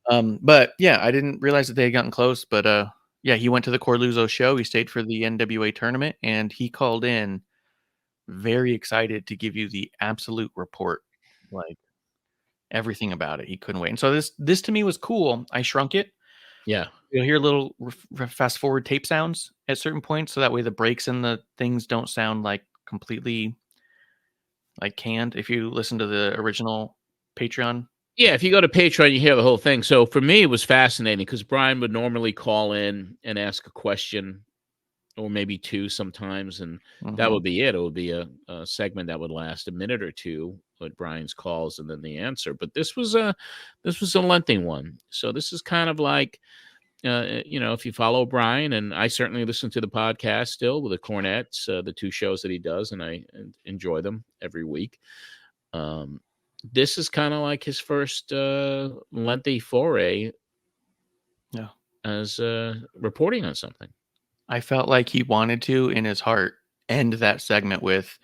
But yeah, I didn't realize that they had gotten close. But yeah, he went to the Coraluzzo show. He stayed for the NWA tournament, and he called in very excited to give you the absolute report, like everything about it. He couldn't wait. And so this to me was cool. I shrunk it. Yeah. You'll hear little fast forward tape sounds at certain points, so that way the breaks and the things don't sound like completely like canned. If you listen to the original Patreon Yeah, if you go to Patreon, you hear the whole thing. So for me, it was fascinating because Brian would normally call in and ask a question or maybe two sometimes, and that would be it. It would be a segment that would last a minute or two with Brian's calls and then the answer. But this was a lengthy one. So this is kind of like, if you follow Brian, and I certainly listen to the podcast still with the Cornettes, the two shows that he does, and I enjoy them every week. This is kind of like his first lengthy foray as reporting on something. I felt like he wanted to, in his heart, end that segment with,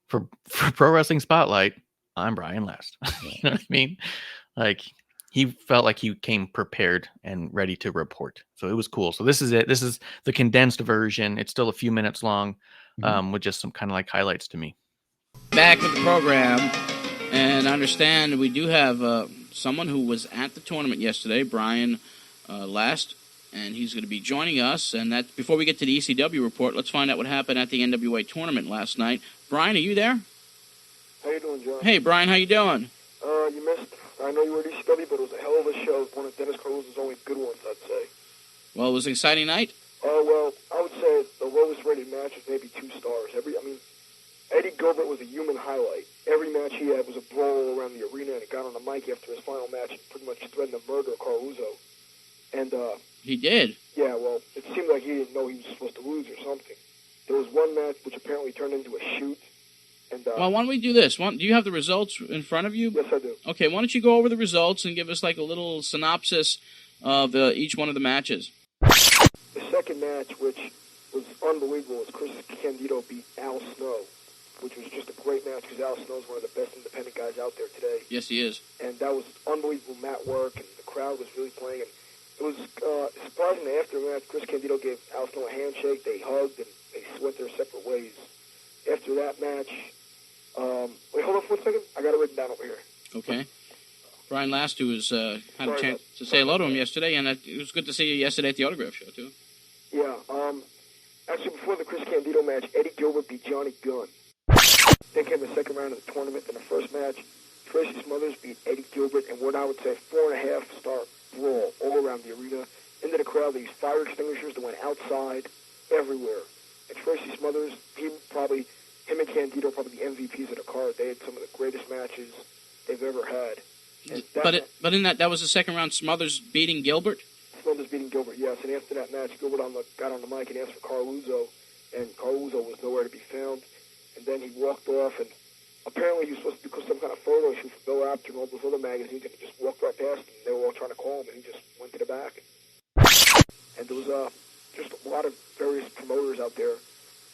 for Pro Wrestling Spotlight, I'm Brian Last. You know what I mean? Like, he felt like he came prepared and ready to report. So it was cool. So this is it. This is the condensed version. It's still a few minutes long, with just some kind of like highlights to me. Back with the program, and I understand we do have someone who was at the tournament yesterday, Brian Last, and he's going to be joining us. And that before we get to the ECW report, let's find out what happened at the NWA tournament last night. Brian, are you there? How you doing, John? Hey, Brian, how you doing? You missed. I know you were at ECW, but it was a hell of a show. One of Dennis Coraluzzo's only good ones, I'd say. Well, it was an exciting night. Well, I would say the lowest rated match was maybe 2 stars. Eddie Gilbert was a human highlight. Every match he had was a brawl around the arena, and he got on the mic after his final match and pretty much threatened to murder Coraluzzo. And he did. Yeah, well, it seemed like he didn't know he was supposed to lose or something. There was one match which apparently turned into a shoot. And, well, why don't we do this? Do you have the results in front of you? Yes, I do. Okay, why don't you go over the results and give us like a little synopsis of each one of the matches? The second match, which was unbelievable, was Chris Candido beat Al Snow, which was just a great match because Al Snow is one of the best independent guys out there today. Yes, he is. And that was unbelievable mat work, and the crowd was really playing. And it was surprising that after the match, Chris Candido gave Al Snow a handshake, they hugged, and they went their separate ways. After that match, wait, hold on for a second. I got it written down over here. Okay. Brian Last, who was had a chance to say hello to him yesterday, and it was good to see you yesterday at the autograph show, too. Yeah, actually, before the Chris Candido match, Eddie Gilbert beat Johnny Gunn. Then came the second round of the tournament. In the first match, Tracy Smothers beat Eddie Gilbert in what I would say 4.5-star brawl all around the arena. Into the crowd, they used fire extinguishers that went outside, everywhere. And Tracy Smothers, him and Candido, probably the MVPs of the card. They had some of the greatest matches they've ever had. But in that was the second round, Smothers beating Gilbert? Smothers beating Gilbert, yes. And after that match, Gilbert got on the mic and asked for Coraluzzo, and Coraluzzo was nowhere to be found. And then he walked off, and apparently he was supposed to do some kind of photo shoot for Bill Apter and all those other magazines, and he just walked right past them. They were all trying to call him, and he just went to the back. And there was just a lot of various promoters out there.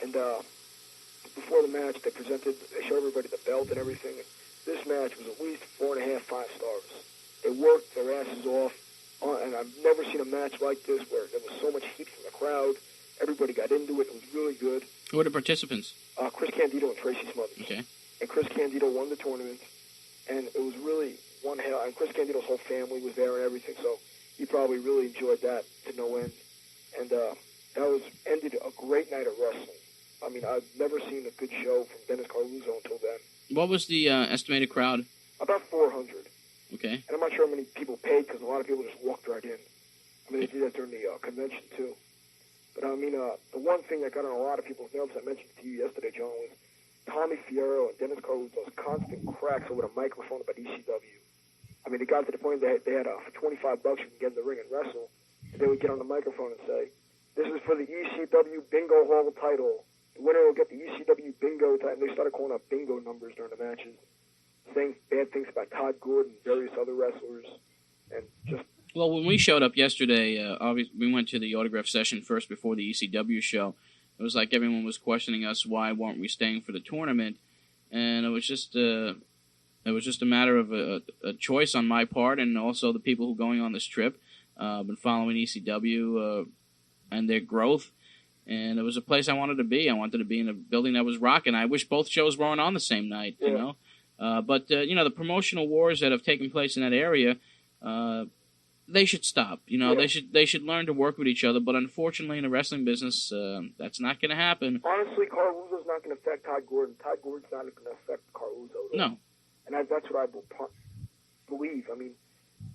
And before the match, they showed everybody the belt and everything. This match was at least 4.5, 5 stars. They worked their asses off, and I've never seen a match like this where there was so much heat from the crowd. Everybody got into it. It was really good. Who were the participants? Chris Candido and Tracy Smothers. Okay. And Chris Candido won the tournament, and it was really one hell. And Chris Candido's whole family was there and everything, so he probably really enjoyed that to no end. And that ended a great night of wrestling. I mean, I've never seen a good show from Dennis Coraluzzo until then. What was the estimated crowd? About 400. Okay. And I'm not sure how many people paid because a lot of people just walked right in. I mean, they did that during the convention, too. But, I mean, the one thing that got on a lot of people's nerves, I mentioned to you yesterday, John, was Tommy Fierro and Dennis Coraluzzo's constant cracks over the microphone about ECW. I mean, it got to the point that they had for $25 you can get in the ring and wrestle, and they would get on the microphone and say, "This is for the ECW Bingo Hall title. The winner will get the ECW Bingo title." And they started calling out bingo numbers during the matches, saying bad things about Todd Gordon and various other wrestlers, and just... Well, when we showed up yesterday, obviously we went to the autograph session first before the ECW show. It was like everyone was questioning us why weren't we staying for the tournament, and it was just a matter of a choice on my part, and also the people who are going on this trip. Been following ECW and their growth, and it was a place I wanted to be. I wanted to be in a building that was rocking. I wish both shows weren't on the same night, you know. But the promotional wars that have taken place in that area, they should stop. You know, they should learn to work with each other. But unfortunately, in the wrestling business, that's not going to happen. Honestly, Coraluzzo's not going to affect Todd Gordon. Todd Gordon's not going to affect Coraluzzo. No. And that's what I will believe. I mean,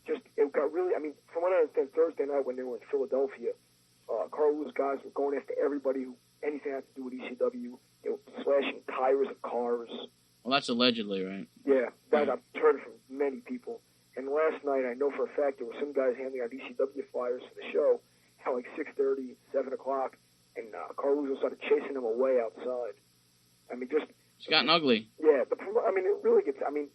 just it got really. I mean, from what I understand, Thursday night when they were in Philadelphia, Carluzzo's guys were going after everybody who anything had to do with ECW. They were slashing tires of cars. Well, that's allegedly, right? Yeah, that I've heard from many people. And last night, I know for a fact there were some guys handing out ECW flyers for the show at like 6:30, 7 o'clock, and Carluzzo started chasing them away outside. I mean, just... It's gotten ugly. Yeah, I mean, it really gets... I mean,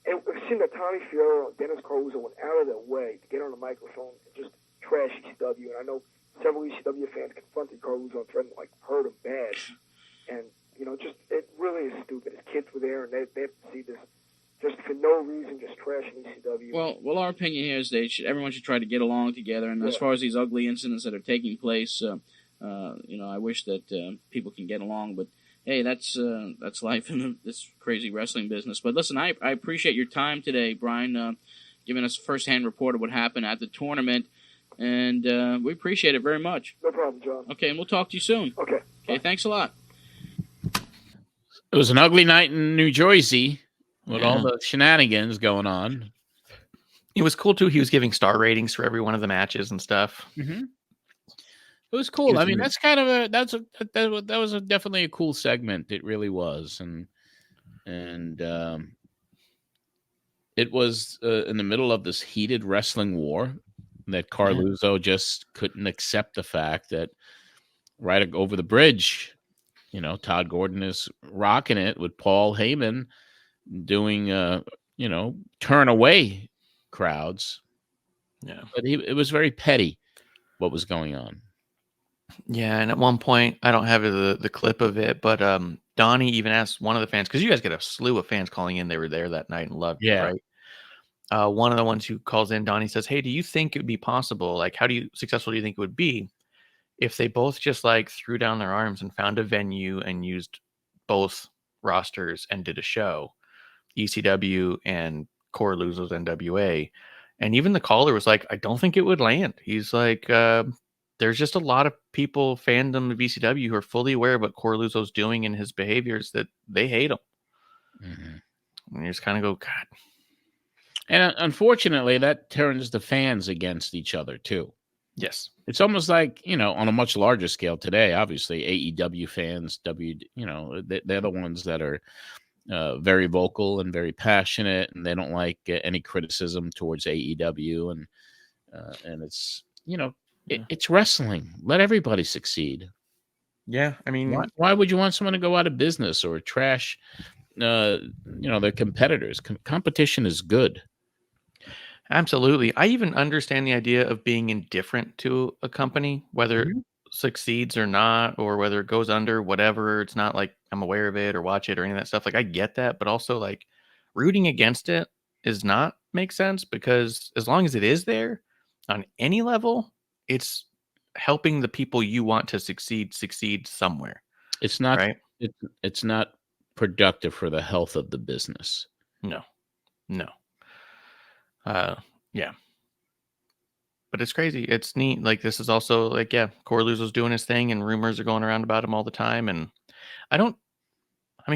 it seemed that Tommy Fiero and Dennis Coraluzzo went out of their way to get on the microphone and just trash ECW. And I know several ECW fans confronted Coraluzzo and threatened to, like, hurt him bad. And, you know, just... It really is stupid. His kids were there, and they have to see this... Just for no reason, just trashing ECW. Well, our opinion here is everyone should try to get along together. And as far as these ugly incidents that are taking place, you know, I wish that people can get along. But hey, that's life in this crazy wrestling business. But listen, I appreciate your time today, Brian, giving us a first-hand report of what happened at the tournament, and we appreciate it very much. No problem, John. Okay, and we'll talk to you soon. Okay. Okay, thanks a lot. It was an ugly night in New Jersey. With all the shenanigans going on. It was cool, too. He was giving star ratings for every one of the matches and stuff. Mm-hmm. It was cool. I mean, that's kind of that was definitely a cool segment. It really was. And it was in the middle of this heated wrestling war that Coraluzzo just couldn't accept the fact that right over the bridge, you know, Todd Gordon is rocking it with Paul Heyman doing, you know, turn away crowds. Yeah. But it was very petty what was going on. Yeah. And at one point, I don't have the clip of it, but Donnie even asked one of the fans, because you guys get a slew of fans calling in. They were there that night and loved it, right? One of the ones who calls in, Donnie says, hey, do you think it would be possible? Like, how successful do you think it would be if they both just like threw down their arms and found a venue and used both rosters and did a show? ECW and Coraluzzo's NWA. And even the caller was like, I don't think it would land. He's like, there's just a lot of people, fandom of ECW, who are fully aware of what Coraluzzo's doing and his behaviors, that they hate him. Mm-hmm. And you just kind of go, God. And unfortunately, that turns the fans against each other, too. Yes. It's almost like, you know, on a much larger scale today, obviously, AEW fans, you know, they're the ones that are very vocal and very passionate, and they don't like any criticism towards AEW, and it's, you know, it's wrestling. Let everybody succeed. Yeah, I mean, why would you want someone to go out of business or trash, you know, their competitors? Competition is good. Absolutely. I even understand the idea of being indifferent to a company, whether it succeeds or not, or whether it goes under, whatever. It's not like I'm aware of it or watch it or any of that stuff. Like, I get that, but also like rooting against it does not make sense, because as long as it is there on any level, it's helping the people you want to succeed somewhere. It's not right. It's not productive for the health of the business. No. Yeah. But it's crazy. It's neat. Like, this is also like, yeah, Coraluzzo's doing his thing and rumors are going around about him all the time. And I mean,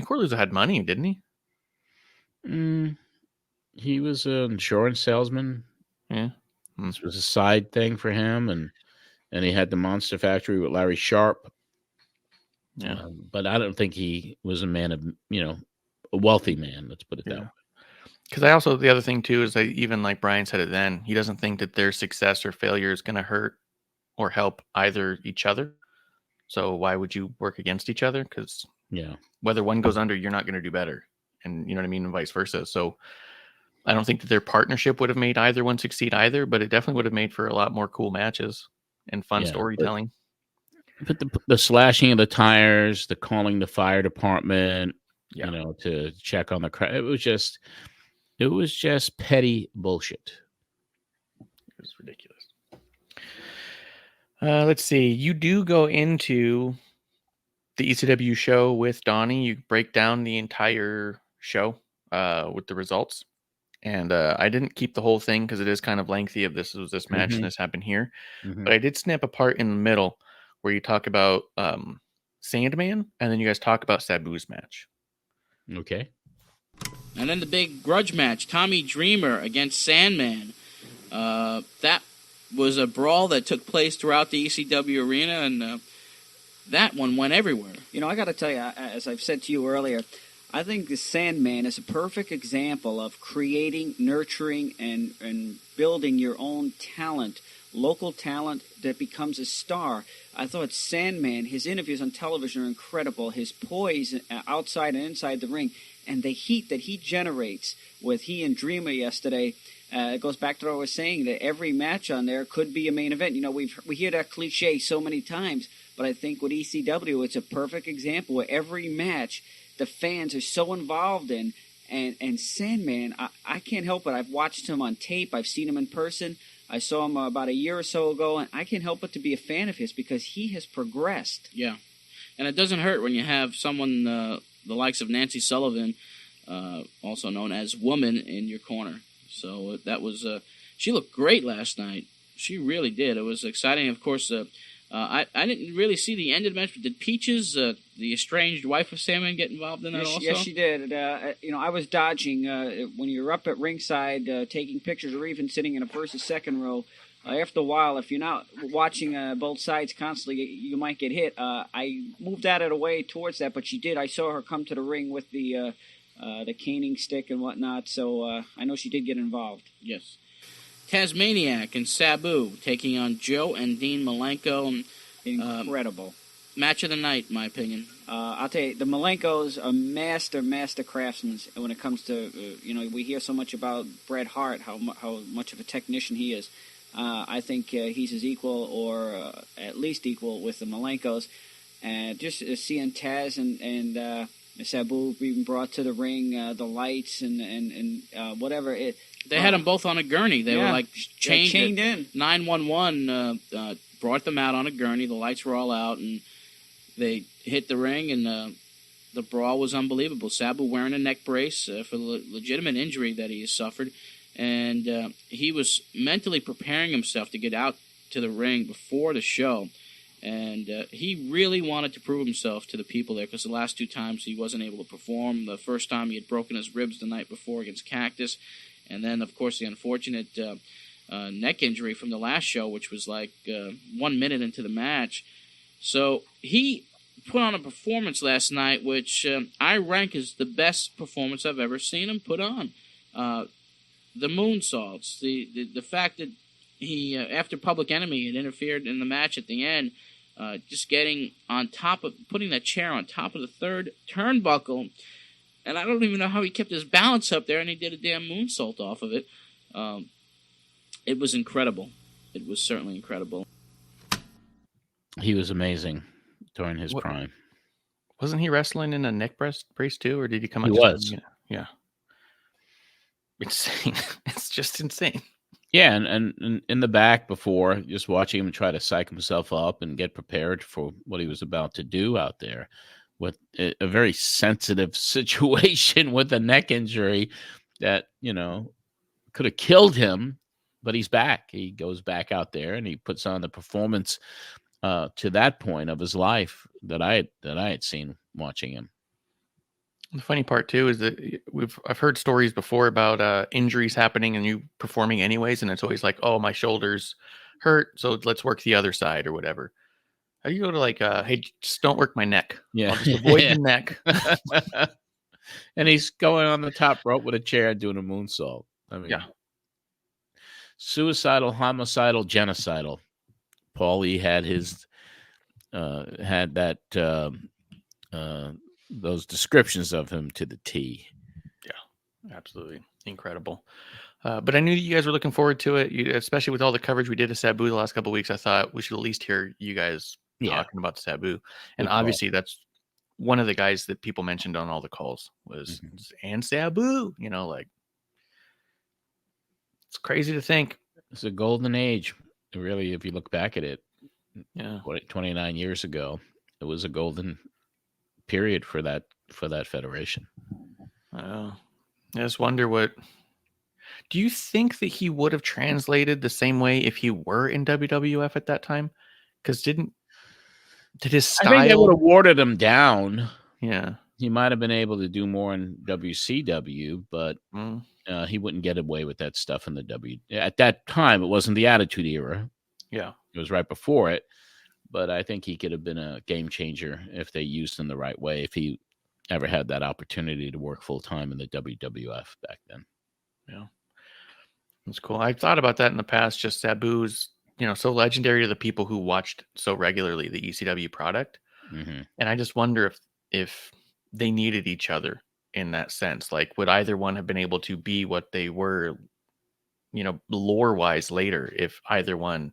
Coraluzzo had money, didn't he? He was an insurance salesman. Yeah. This was a side thing for him. And he had the Monster Factory with Larry Sharp. Yeah. But I don't think he was a man of, you know, a wealthy man. Let's put it that way. Because the other thing too is that even like Brian said it then, he doesn't think that their success or failure is going to hurt or help either each other. So why would you work against each other? Because whether one goes under, you're not going to do better. And you know what I mean? And vice versa. So I don't think that their partnership would have made either one succeed either, but it definitely would have made for a lot more cool matches and fun storytelling. But the slashing of the tires, the calling the fire department, you know, to check on the crowd, it was just petty bullshit. It was ridiculous. Let's see. You do go into the ECW show with Donnie. You break down the entire show with the results. And I didn't keep the whole thing because it is kind of lengthy of this match and this happened here. But I did snap a part in the middle where you talk about Sandman, and then you guys talk about Sabu's match. Okay. And then the big grudge match, Tommy Dreamer against Sandman. That was a brawl that took place throughout the ECW arena, and that one went everywhere. I got to tell you, as I've said to you earlier, I think the Sandman is a perfect example of creating, nurturing, and building your own talent, local talent that becomes a star. I thought Sandman, his interviews on television are incredible, his poise outside and inside the ring, and the heat that he generates with he and Dreamer yesterday. It goes back to what I was saying, that every match on there could be a main event. We hear that cliche so many times, but I think with ECW, it's a perfect example where every match the fans are so involved in. And Sandman, I can't help it. I've watched him on tape. I've seen him in person. I saw him about a year or so ago, and I can't help but to be a fan of his because he has progressed. Yeah, and it doesn't hurt when you have someone the likes of Nancy Sullivan, also known as Woman, in your corner. So that was she looked great last night. She really did. It was exciting. Of course, I didn't really see the end of the match, but did Peaches, the estranged wife of Sandman, get involved in that also? Yes, she did. I was dodging when you're up at ringside taking pictures or even sitting in a first or second row. After a while, if you're not watching both sides constantly, you might get hit. I moved out of the way towards that, but she did. I saw her come to the ring with the caning stick and whatnot, so I know she did get involved. Yes. Tasmaniac and Sabu taking on Joe and Dean Malenko. Incredible. Match of the night, in my opinion. I'll tell you, the Malenkos are master craftsmen when it comes to, we hear so much about Bret Hart, how much of a technician he is. I think he's his equal, or at least equal, with the Malenkos. And just seeing Taz and Sabu being brought to the ring, the lights and whatever. They had them both on a gurney. They were like chained in. 911 brought them out on a gurney. The lights were all out, and they hit the ring, and the brawl was unbelievable. Sabu wearing a neck brace for the legitimate injury that he has suffered, and he was mentally preparing himself to get out to the ring before the show. And he really wanted to prove himself to the people there, because the last two times he wasn't able to perform. The first time he had broken his ribs the night before against Cactus. And then, of course, the unfortunate neck injury from the last show, which was like 1 minute into the match. So he put on a performance last night, which I rank as the best performance I've ever seen him put on. The moonsaults, the fact that he, after Public Enemy, had interfered in the match at the end, just getting on top of, putting that chair on top of the third turnbuckle. And I don't even know how he kept his balance up there, and he did a damn moonsault off of it. It was incredible. It was certainly incredible. He was amazing during his prime. Wasn't he wrestling in a neck brace too, or did he come out? He was. Yeah. Insane. It's just insane. Yeah, and in the back before, just watching him try to psych himself up and get prepared for what he was about to do out there with a very sensitive situation with a neck injury that, could have killed him, but he's back. He goes back out there and he puts on the performance to that point of his life that I had seen watching him. The funny part too is that I've heard stories before about injuries happening and you performing anyways, and it's always like, oh, my shoulders hurt, so let's work the other side or whatever. How do you go to like, hey, just don't work my neck? Yeah, I'll just avoid the neck. And he's going on the top rope with a chair doing a moonsault. I mean, yeah, suicidal, homicidal, genocidal. Paulie had his those descriptions of him to the T. Yeah, absolutely incredible. But I knew that you guys were looking forward to it, especially with all the coverage we did of Sabu the last couple of weeks. I thought we should at least hear you guys talking about Sabu. And obviously that's one of the guys that people mentioned on all the calls was and Sabu, like, it's crazy to think. It's a golden age. Really, if you look back at it, 29 years ago, it was a golden period for that federation. I just wonder do you think that he would have translated the same way if he were in WWF at that time? Because did his style? I think they would have watered him down. Yeah, he might have been able to do more in WCW, but he wouldn't get away with that stuff in the W. At that time, it wasn't the Attitude Era. Yeah. It was right before it. But I think he could have been a game changer if they used him the right way, if he ever had that opportunity to work full-time in the WWF back then. Yeah. That's cool. I've thought about that in the past, just Sabu's, so legendary to the people who watched so regularly the ECW product. Mm-hmm. And I just wonder if they needed each other in that sense. Like, would either one have been able to be what they were, lore-wise later if either one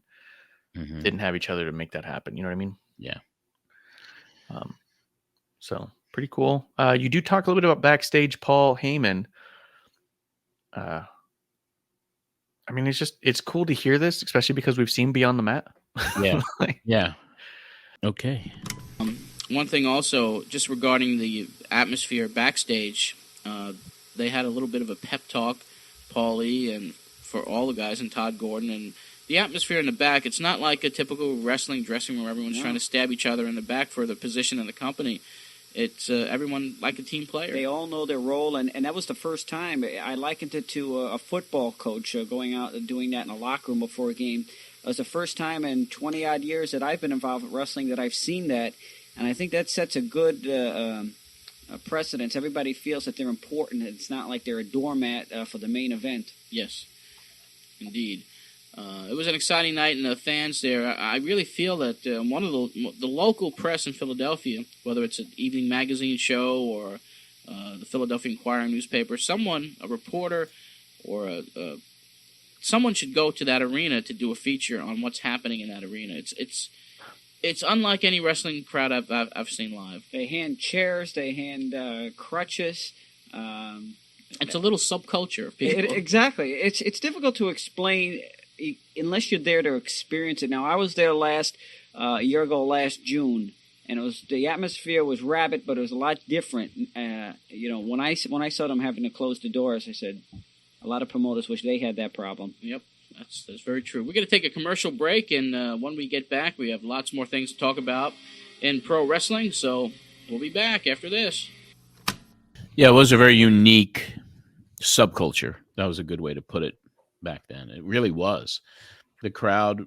didn't have each other to make that happen? You know what I mean? Yeah. So pretty cool. You do talk a little bit about backstage Paul Heyman. I mean, it's cool to hear this, especially because we've seen Beyond the Mat. Yeah. Yeah. Okay. One thing also, just regarding the atmosphere backstage, they had a little bit of a pep talk, Paulie, and for all the guys, and Todd Gordon, and the atmosphere in the back, it's not like a typical wrestling dressing room where everyone's trying to stab each other in the back for the position in the company. It's everyone like a team player. They all know their role, and that was the first time. I likened it to a football coach going out and doing that in a locker room before a game. It was the first time in 20-odd years that I've been involved with wrestling that I've seen that, and I think that sets a good precedence. Everybody feels that they're important. It's not like they're a doormat for the main event. Yes, indeed. It was an exciting night, and the fans there, I really feel that one of the local press in Philadelphia, whether it's an evening magazine show or the Philadelphia Inquirer newspaper, a reporter, or someone should go to that arena to do a feature on what's happening in that arena. It's unlike any wrestling crowd I've seen live. They hand chairs, they hand crutches. It's a little subculture of people. Exactly. It's difficult to explain unless you're there to experience it. Now, I was there last June, and the atmosphere was rabid, but it was a lot different. When I saw them having to close the doors, I said, a lot of promoters wish they had that problem. Yep, that's very true. We're going to take a commercial break, and when we get back, we have lots more things to talk about in pro wrestling, so we'll be back after this. Yeah, it was a very unique subculture. That was a good way to put it back then. It really was. The crowd,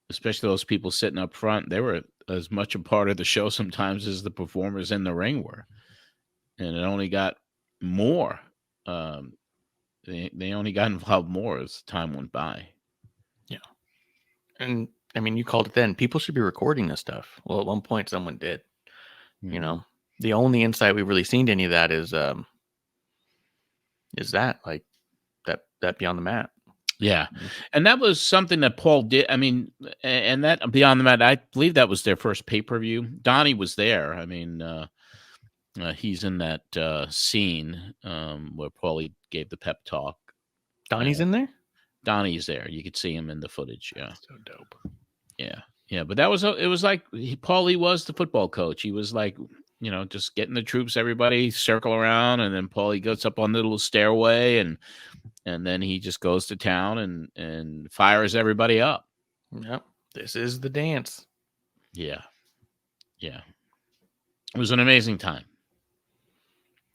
especially those people sitting up front, they were as much a part of the show sometimes as the performers in the ring were. And it only got more. They only got involved more as time went by. Yeah. And, I mean, you called it then. People should be recording this stuff. Well, at one point, someone did. Mm-hmm. The only insight we've really seen to any of that is that, like, that Beyond the Mat. Yeah. And that was something that Paul did. I mean, and that Beyond the Mat, I believe that was their first pay-per-view. Donnie was there. I mean, he's in that scene where Paulie gave the pep talk. Donnie's in there? Donnie's there. You could see him in the footage. Yeah. So dope. Yeah. Yeah. But it was like Paulie was the football coach. He was like, just getting the troops, everybody circle around, and then Paulie goes up on the little stairway, and then he just goes to town and fires everybody up. Yep. This is the dance. Yeah. Yeah. It was an amazing time.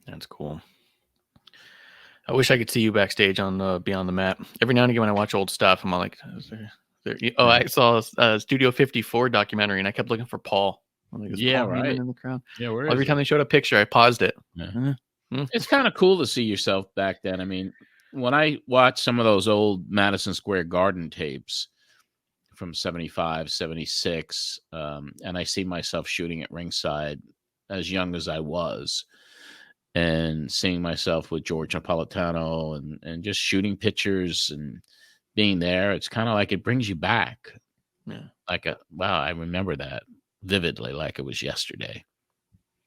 That's cool. I wish I could see you backstage on Beyond the Mat. Every now and again when I watch old stuff, I'm all like, I saw a Studio 54 documentary, and I kept looking for Paul. Like, yeah, Paul right. In the crowd. Yeah, every time they showed a picture, I paused it. Uh-huh. It's kind of cool to see yourself back then. I mean, when I watch some of those old Madison Square Garden tapes from 75, 76, and I see myself shooting at ringside as young as I was, and seeing myself with George Napolitano and just shooting pictures and being there, it's kind of like it brings you back. Yeah. Like, wow, I remember that vividly, like it was yesterday.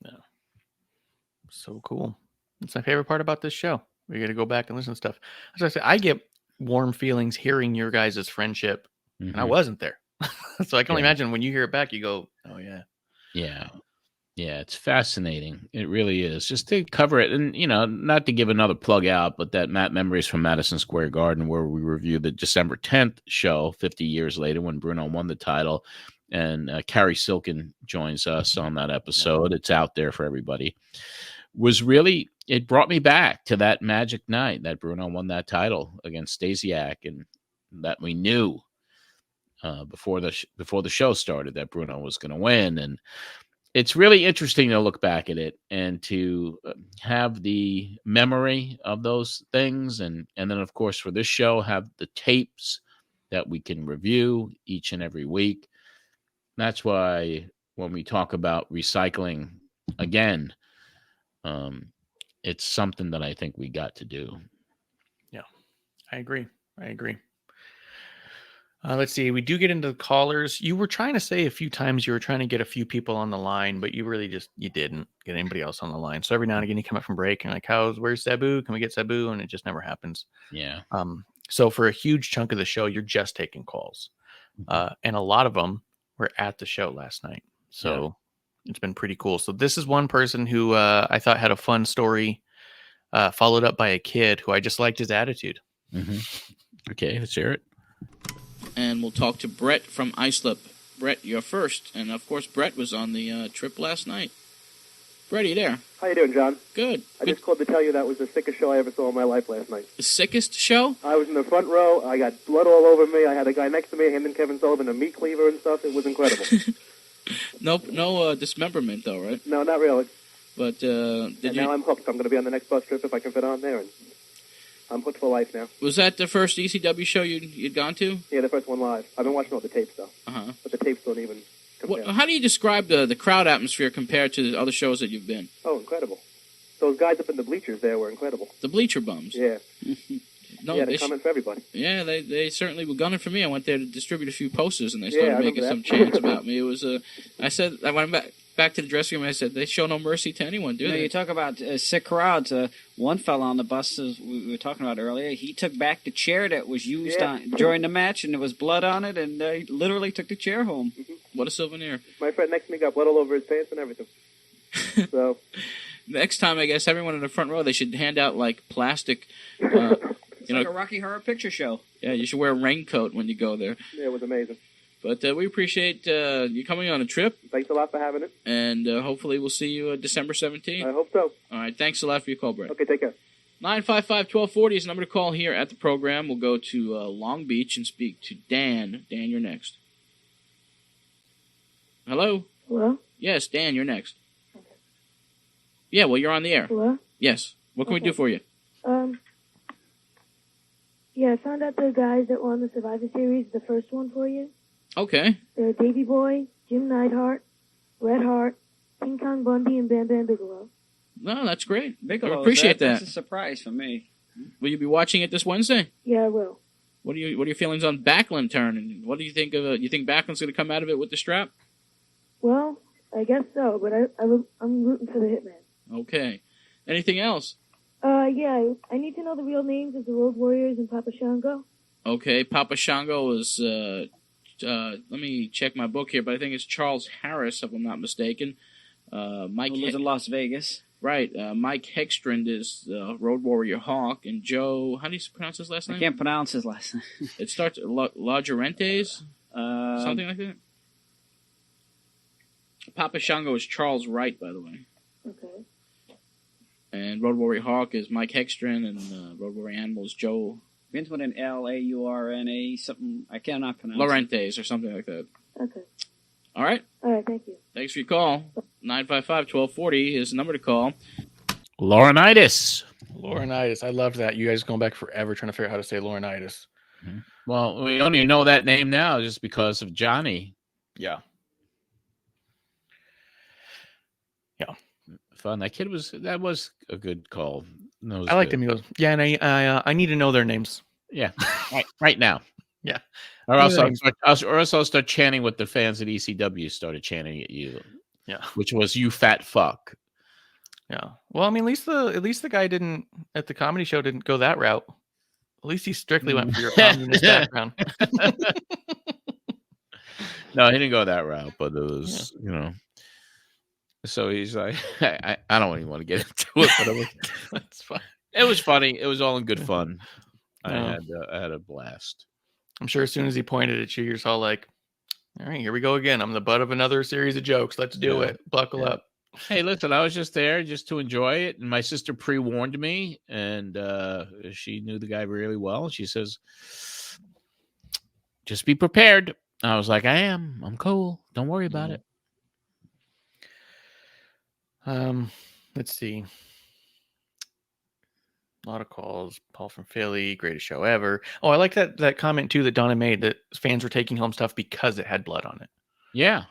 Yeah. So cool. It's my favorite part about this show. We got to go back and listen to stuff. As I say, I get warm feelings hearing your guys' friendship, and I wasn't there. So I can only imagine when you hear it back, you go, oh, yeah. Yeah. Yeah, it's fascinating. It really is. Just to cover it, and, not to give another plug out, but that Matt Memories from Madison Square Garden, where we reviewed the December 10th show 50 years later when Bruno won the title. and Carrie Silken joins us on that episode. It's out there for everybody. It brought me back to that magic night that Bruno won that title against Stasiak, and that we knew before the show started that Bruno was going to win. And it's really interesting to look back at it and to have the memory of those things. And then, of course, for this show, have the tapes that we can review each and every week. That's why when we talk about recycling again, it's something that I think we got to do. Yeah, I agree. Let's see. We do get into the callers. You were trying to say a few times you were trying to get a few people on the line, but you really you didn't get anybody else on the line. So every now and again, you come up from break and like, where's Sabu? Can we get Sabu? And it just never happens. Yeah. So for a huge chunk of the show, you're just taking calls. And a lot of them were at the show last night. So it's been pretty cool. So this is one person who I thought had a fun story, followed up by a kid who I just liked his attitude. Mm-hmm. Okay, let's hear it. And we'll talk to Brett from Islip. Brett, you're first. And, of course, Brett was on the trip last night. Brett, are you there? How you doing, John? Good. I just called to tell you that was the sickest show I ever saw in my life last night. The sickest show? I was in the front row. I got blood all over me. I had a guy next to me handing Kevin Sullivan a meat cleaver and stuff. It was incredible. No dismemberment, though, right? No, not really. But now I'm hooked. I'm going to be on the next bus trip if I can fit on there, and I'm hooked for life now. Was that the first ECW show you'd gone to? Yeah, the first one live. I've been watching all the tapes, though. Uh-huh. But the tapes don't even compare. How do you describe the crowd atmosphere compared to the other shows that you've been? Oh, incredible. Those guys up in the bleachers there were incredible. The bleacher bums? Yeah. No, yeah, they comment for everybody. Yeah, they certainly were gunning for me. I went there to distribute a few posters, and they started making some chants about me. It was I went back to the dressing room, and I said, they show no mercy to anyone, do they? You talk about sick crowds. One fella on the bus, as we were talking about earlier, he took back the chair that was used during the match, and there was blood on it, and he literally took the chair home. Mm-hmm. What a souvenir. My friend next to me got blood all over his pants and everything. So next time, I guess everyone in the front row, they should hand out, like, plastic... It's like a Rocky Horror Picture Show. Yeah, you should wear a raincoat when you go there. Yeah, it was amazing. But we appreciate you coming on a trip. Thanks a lot for having it. And hopefully we'll see you December 17th. I hope so. All right, thanks a lot for your call, Brett. Okay, take care. 955-1240 is the number to call here at the program. We'll go to Long Beach and speak to Dan. Dan, you're next. Hello? Hello? Yes, Dan, you're next. Okay. Yeah, well, you're on the air. Hello? Yes. What can we do for you? Yeah, I found out the guys that won the Survivor Series, the first one for you. Okay. They're Davey Boy, Jim Neidhart, Bret Hart, King Kong Bundy, and Bam Bam Bigelow. No, that's great. Bigelow, I appreciate that. That's a surprise for me. Will you be watching it this Wednesday? Yeah, I will. What are your feelings on Backlund turn? And what do you think of you think Backlund's going to come out of it with the strap? Well, I guess so, but I'm rooting for the Hitman. Okay. Anything else? Yeah, I need to know the real names of the Road Warriors and Papa Shango. Okay, Papa Shango is, let me check my book here, but I think it's Charles Harris, if I'm not mistaken. Mike Who lives in Las Vegas. Right, Mike Hegstrand is Road Warrior Hawk, and Joe, how do you pronounce his last name? I can't pronounce his last name. It starts La Gerentes, something like that? Papa Shango is Charles Wright, by the way. Okay. And Road Warrior Hawk is Mike Hegstrand, and Road Warrior Animal is Joe. Begins with an Laurna, something I cannot pronounce. Laurentes or something like that. Okay. All right. All right, thank you. Thanks for your call. 955-1240 is the number to call. Laurinaitis. Laurinaitis. I love that. You guys going back forever trying to figure out how to say Laurinaitis. Mm-hmm. Well, we only know that name now just because of Johnny. Yeah. Yeah. Fun. That was a good call. I liked him. He goes, yeah, and I need to know their names. Yeah, right now. Yeah, or else I'll start chanting what the fans at ECW started chanting at you. Yeah, which was "you fat fuck." Yeah. Well, I mean, at least the guy didn't at the comedy show didn't go that route. At least he strictly went for your communist background. No, he didn't go that route, but it was So he's like, I don't even want to get into it, but that's fine. It was funny. It was all in good fun. I had a blast. I'm sure as soon as he pointed at you, you're just all like, All right, here we go again. I'm the butt of another series of jokes. Let's do it. Buckle up. Hey, listen, I was just there just to enjoy it. And my sister pre-warned me, and she knew the guy really well. She says, just be prepared. I was like, I am. I'm cool. Don't worry about it. Let's see. A lot of calls. Paul from Philly, greatest show ever. Oh, I like that comment too that Donna made, that fans were taking home stuff because it had blood on it. Yeah.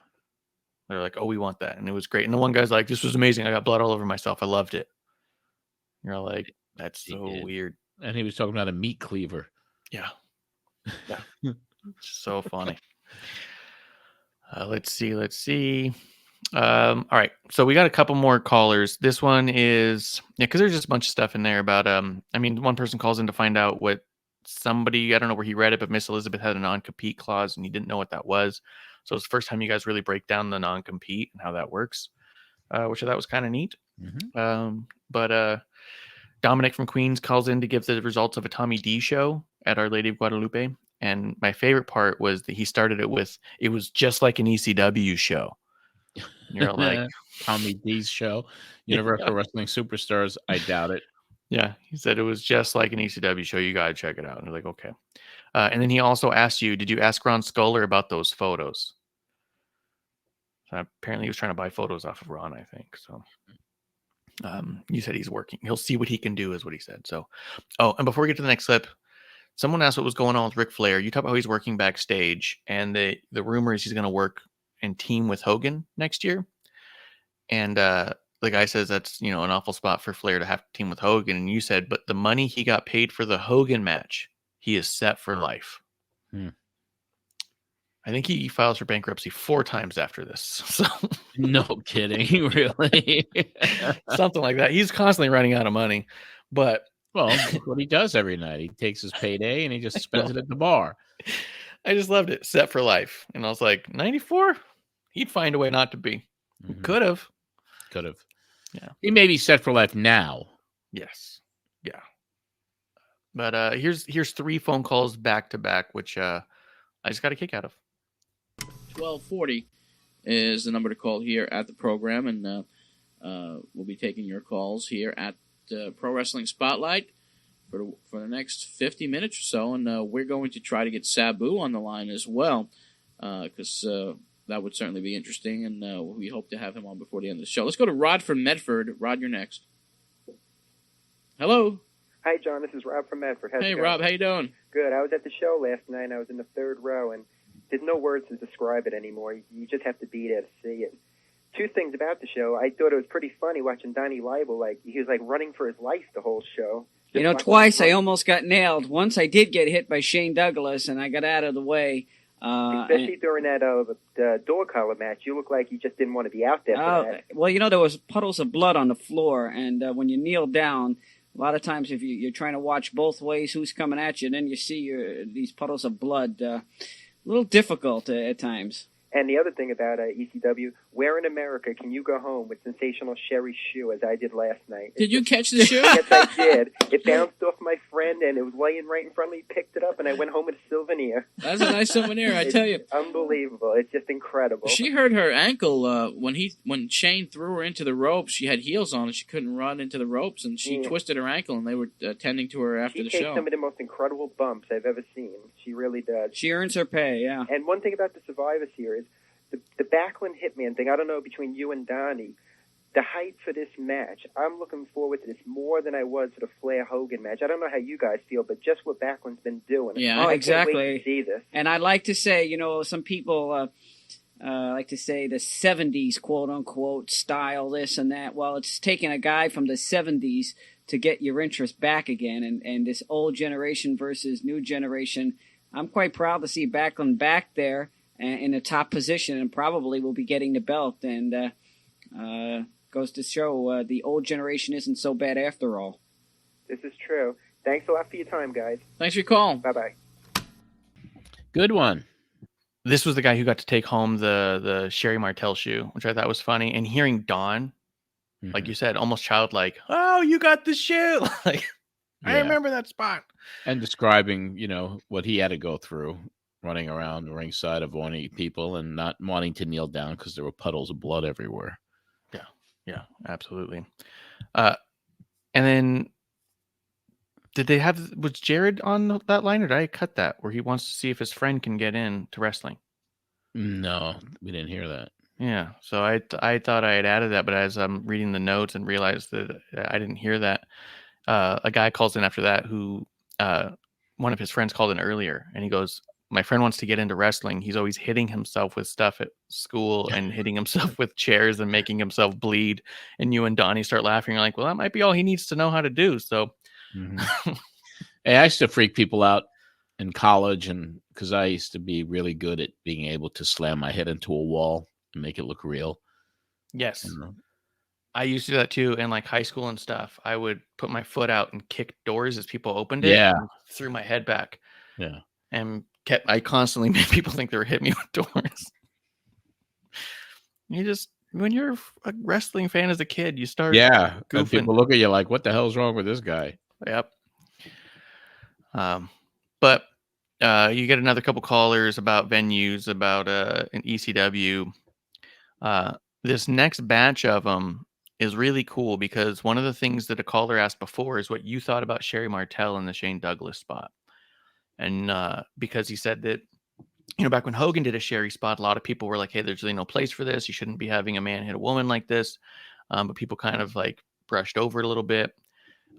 They're like, oh, we want that. And it was great. And the one guy's like, this was amazing. I got blood all over myself. I loved it. You're like, that's so weird. And he was talking about a meat cleaver. Yeah. So funny. Let's see. All right. So we got a couple more callers. This one is, because there's just a bunch of stuff in there about, one person calls in to find out what somebody, I don't know where he read it, but Miss Elizabeth had a non-compete clause and he didn't know what that was. So it's the first time you guys really break down the non-compete and how that works, which I thought was kind of neat. But Dominic from Queens calls in to give the results of a Tommy D show at Our Lady of Guadalupe. And my favorite part was that he started it with, it was just like an ECW show. And you're like, Tommy D's show, Universal Wrestling Superstars. I doubt it. Yeah, he said it was just like an ECW show. You got to check it out. And you're like, okay. And then he also asked you, did you ask Ron Sculler about those photos? So apparently he was trying to buy photos off of Ron, I think. So you said he's working. He'll see what he can do is what he said. So, and before we get to the next clip, someone asked what was going on with Ric Flair. You talk about how he's working backstage, and the rumor is he's going to work and team with Hogan next year. And the guy says that's, an awful spot for Flair to have to team with Hogan. And you said, but the money he got paid for the Hogan match, he is set for life. I think he files for bankruptcy 4 times after this. So no kidding, really? Something like that. He's constantly running out of money. But well, that's what he does every night. He takes his payday and he just spends it at the bar. I just loved it. Set for life. And I was like, 94? He'd find a way not to be. Could have. Yeah. He may be set for life now. Yes. Yeah. But here's 3 phone calls back to back, which I just got a kick out of. 1240 is the number to call here at the program, and we'll be taking your calls here at Pro Wrestling Spotlight for the next 50 minutes or so, and we're going to try to get Sabu on the line as well, because that would certainly be interesting, and we hope to have him on before the end of the show. Let's go to Rod from Medford. Rod, you're next. Hello. Hi, John. This is Rob from Medford. How's it going? Rob. How you doing? Good. I was at the show last night, and I was in the 3rd row, and there's no words to describe it anymore. You just have to be there to see it. 2 things about the show. I thought it was pretty funny watching Donnie Laible. He was running for his life the whole show. Twice I almost got nailed. Once I did get hit by Shane Douglas, and I got out of the way. Especially during that door collar match. You look like you just didn't want to be out there for that. Well, there was puddles of blood on the floor, and when you kneel down, a lot of times if you're trying to watch both ways who's coming at you, then you see these puddles of blood. A little difficult at times. And the other thing about ECW, where in America can you go home with sensational Sherry shoe as I did last night? Did you catch the shoe? Yes, I did. It bounced off my friend, and it was laying right in front of me. Picked it up, and I went home with a souvenir. That's a nice souvenir, I tell you. Unbelievable. It's just incredible. She hurt her ankle when Shane threw her into the ropes. She had heels on, and she couldn't run into the ropes, and she twisted her ankle, and they were tending to her after the show. She takes some of the most incredible bumps I've ever seen. She really does. She earns her pay, yeah. And one thing about the Survivor Series, the Backlund Hitman thing, I don't know, between you and Donnie, the hype for this match, I'm looking forward to this more than I was for the Flair-Hogan match. I don't know how you guys feel, but just what Backlund's been doing. Yeah, exactly. I can't wait to see this. And I'd like to say, some people like to say the 70s, quote-unquote, style, this and that. Well, it's taking a guy from the 70s to get your interest back again, and this old generation versus new generation. I'm quite proud to see Backlund back there in the top position, and probably will be getting the belt, and goes to show the old generation isn't so bad after all. This is true. Thanks a lot for your time, guys. Thanks for your call. Bye-bye. Good one. This was the guy who got to take home the Sherry Martel shoe, which I thought was funny. And hearing Dawn, like you said, almost childlike, oh, you got the shoe. I remember that spot. And describing, what he had to go through. running around ringside avoiding people and not wanting to kneel down because there were puddles of blood everywhere. Yeah, absolutely. And then was Jared on that line, or did I cut that where he wants to see if his friend can get in to wrestling? No, we didn't hear that. Yeah, so I thought I had added that, but as I'm reading the notes and realized that I didn't hear that, a guy calls in after that who one of his friends called in earlier, and he goes, "My friend wants to get into wrestling. He's always hitting himself with stuff at school and hitting himself with chairs and making himself bleed." And you and Donnie start laughing. You're like, "Well, that might be all he needs to know how to do." So, Hey, I used to freak people out in college, and because I used to be really good at being able to slam my head into a wall and make it look real. yes, I used to do that too in like high school and stuff. I would put my foot out and kick doors as people opened it. Yeah. And threw my head back. Yeah. And I constantly made people think they were hitting me with doors. When you're a wrestling fan as a kid, you start and goofing. people look at you like, what the hell's wrong with this guy? Yep. But you get another couple callers about venues, about an ECW. This next batch of them is really cool because one of the things that a caller asked before is what you thought about Sherry Martel in the Shane Douglas spot. And because he said that, back when Hogan did a Sherry spot, a lot of people were like, hey, there's really no place for this. You shouldn't be having a man hit a woman like this. But people kind of like brushed over it a little bit.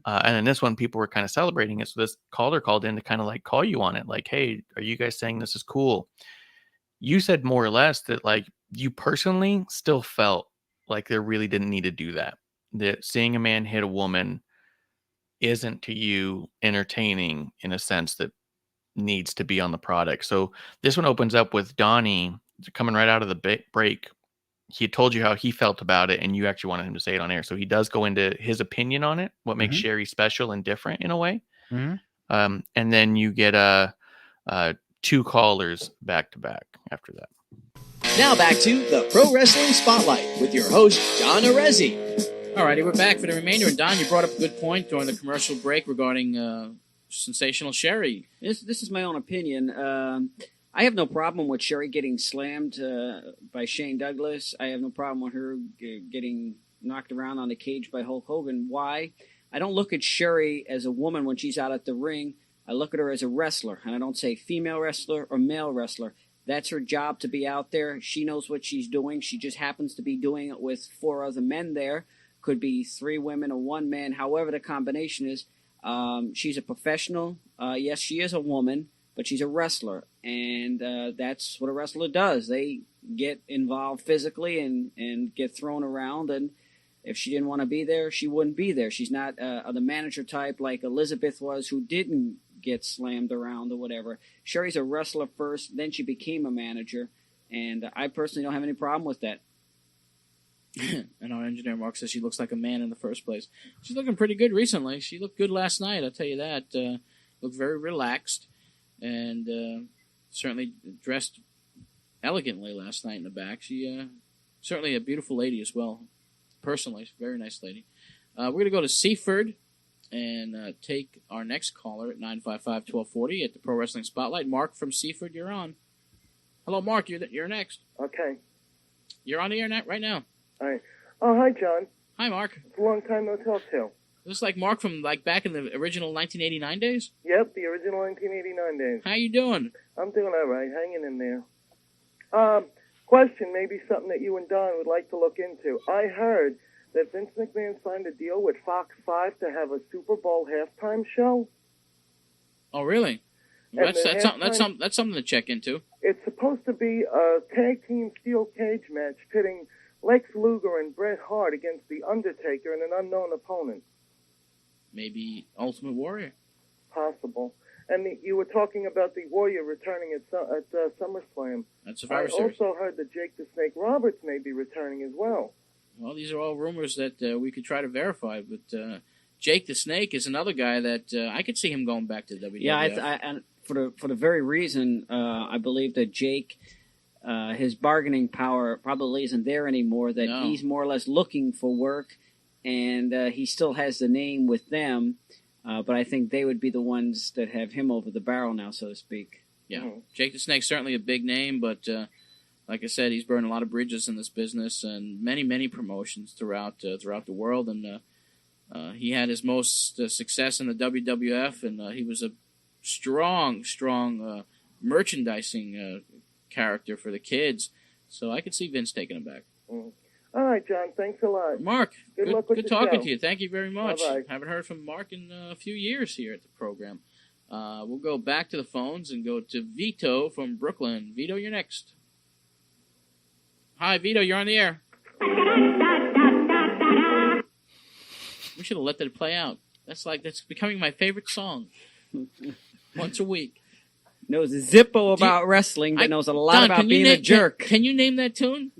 And then this one, people were kind of celebrating it. So this caller called in to kind of like call you on it. Like, hey, are you guys saying this is cool? You said more or less that like you personally still felt like they really didn't need to do that. That seeing a man hit a woman isn't to you entertaining in a sense that needs to be on the product. So this one opens up with Donnie coming right out of the break. He told you how he felt about it, and you actually wanted him to say it on air. So he does go into his opinion on it, what makes Sherry special and different in a way. And then you get two callers back to back after that. Now back to the Pro Wrestling Spotlight with your host, John Arezzi. All righty, we're back for the remainder. And Don, you brought up a good point during the commercial break regarding Sensational Sherry. This is my own opinion. I have no problem with Sherry getting slammed by Shane Douglas. I have no problem with her getting knocked around on the cage by Hulk Hogan. Why? I don't look at Sherry as a woman when she's out at the ring. I look at her as a wrestler, and I don't say female wrestler or male wrestler. That's her job to be out there. She knows what she's doing. She just happens to be doing it with 4 other men there. Could be 3 women or 1 man, however the combination is. She's a professional. Yes, she is a woman, but she's a wrestler, and that's what a wrestler does. They get involved physically and get thrown around, and if she didn't want to be there, she wouldn't be there. She's not the manager type like Elizabeth was, who didn't get slammed around or whatever. Sherry's a wrestler first, then she became a manager, and I personally don't have any problem with that. And our engineer Mark says she looks like a man in the first place. She's looking pretty good recently. She looked good last night, I'll tell you that. Looked very relaxed and certainly dressed elegantly last night in the back. She certainly a beautiful lady as well. Personally, very nice lady. We're going to go to Seaford and take our next caller at 955-1240 at the Pro Wrestling Spotlight. Mark from Seaford, you're on. Hello, Mark. You're next. Okay. You're on the air right now. All right. Oh, hi, John. Hi, Mark. It's a long time no talk to. This is like Mark from like back in the original 1989 days? Yep, the original 1989 days. How you doing? I'm doing all right, hanging in there. Question, maybe something that you and Don would like to look into. I heard that Vince McMahon signed a deal with Fox 5 to have a Super Bowl halftime show. Oh, really? That's something to check into. It's supposed to be a tag team steel cage match pitting Lex Luger and Bret Hart against The Undertaker and an unknown opponent. Maybe Ultimate Warrior. Possible. And you were talking about the Warrior returning at SummerSlam. That's Survivor I Series. also heard that Jake the Snake Roberts may be returning as well. Well, these are all rumors that we could try to verify, but Jake the Snake is another guy that I could see him going back to WWF. Yeah, and for the very reason, I believe that Jake, his bargaining power probably isn't there anymore, that he's more or less looking for work, and he still has the name with them, but I think they would be the ones that have him over the barrel now, so to speak. Yeah. Jake the Snake's certainly a big name, but like I said, he's burned a lot of bridges in this business and many promotions throughout the world. And he had his most success in the WWF, and he was a strong merchandising character for the kids. So I could see Vince taking him back. All right, John. Thanks a lot. Mark, good luck with good the talking show. to you. Thank you very much. Bye-bye. Haven't heard from Mark in a few years here at the program. We'll go back to the phones and go to Vito from Brooklyn. Vito, you're next. Hi, Vito. You're on the air. We should have let that play out. That's becoming my favorite song. Once a week. Knows a zippo about wrestling, but knows a lot about being a jerk. Can you name that tune?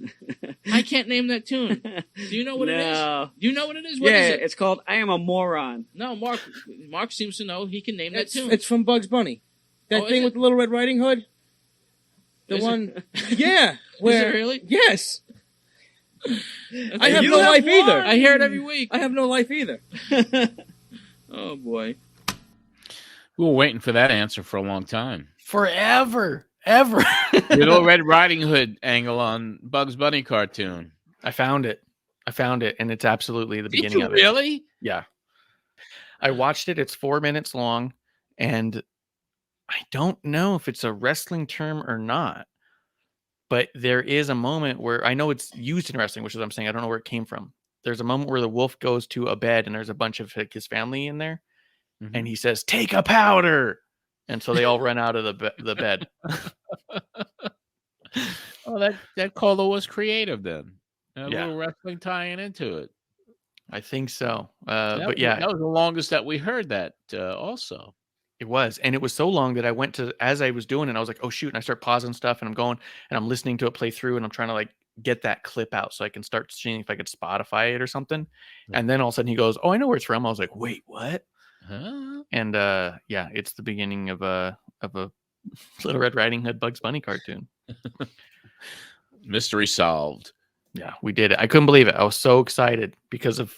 I can't name that tune. Do you know what it is? Do you know what it is? What is it? It's called I Am a Moron. No, Mark seems to know. He can name that tune. It's from Bugs Bunny. That thing with the Little Red Riding Hood. The one. Yeah. Where, is it really? Yes. I have no life either. I hear it every week. I have no life either. Oh, boy. We were waiting for that answer for a long time. Forever. Ever. The Little Red Riding Hood angle on Bugs Bunny cartoon. I found it, and it's absolutely the beginning of it. Really? Yeah. I watched it. It's 4 minutes long, and I don't know if it's a wrestling term or not, but there is a moment where I know it's used in wrestling, which is what I'm saying. I don't know where it came from. There's a moment where the wolf goes to a bed, and there's a bunch of his family in there, and he says, "Take a powder." And so they all run out of the bed. Oh, that caller was creative then. A Yeah. little wrestling tie-in into it. I think so. That was the longest that we heard that also. It was. And it was so long that I went to, as I was doing it, I was like, oh, shoot. And I start pausing stuff and I'm going and I'm listening to it play through and I'm trying to like get that clip out so I can start seeing if I could Spotify it or something. And then all of a sudden he goes, oh, I know where it's from. I was like, wait, what? Huh? And yeah, it's the beginning of a Little Red Riding Hood Bugs Bunny cartoon. Mystery solved. Yeah, we did it. I couldn't believe it. I was so excited because of,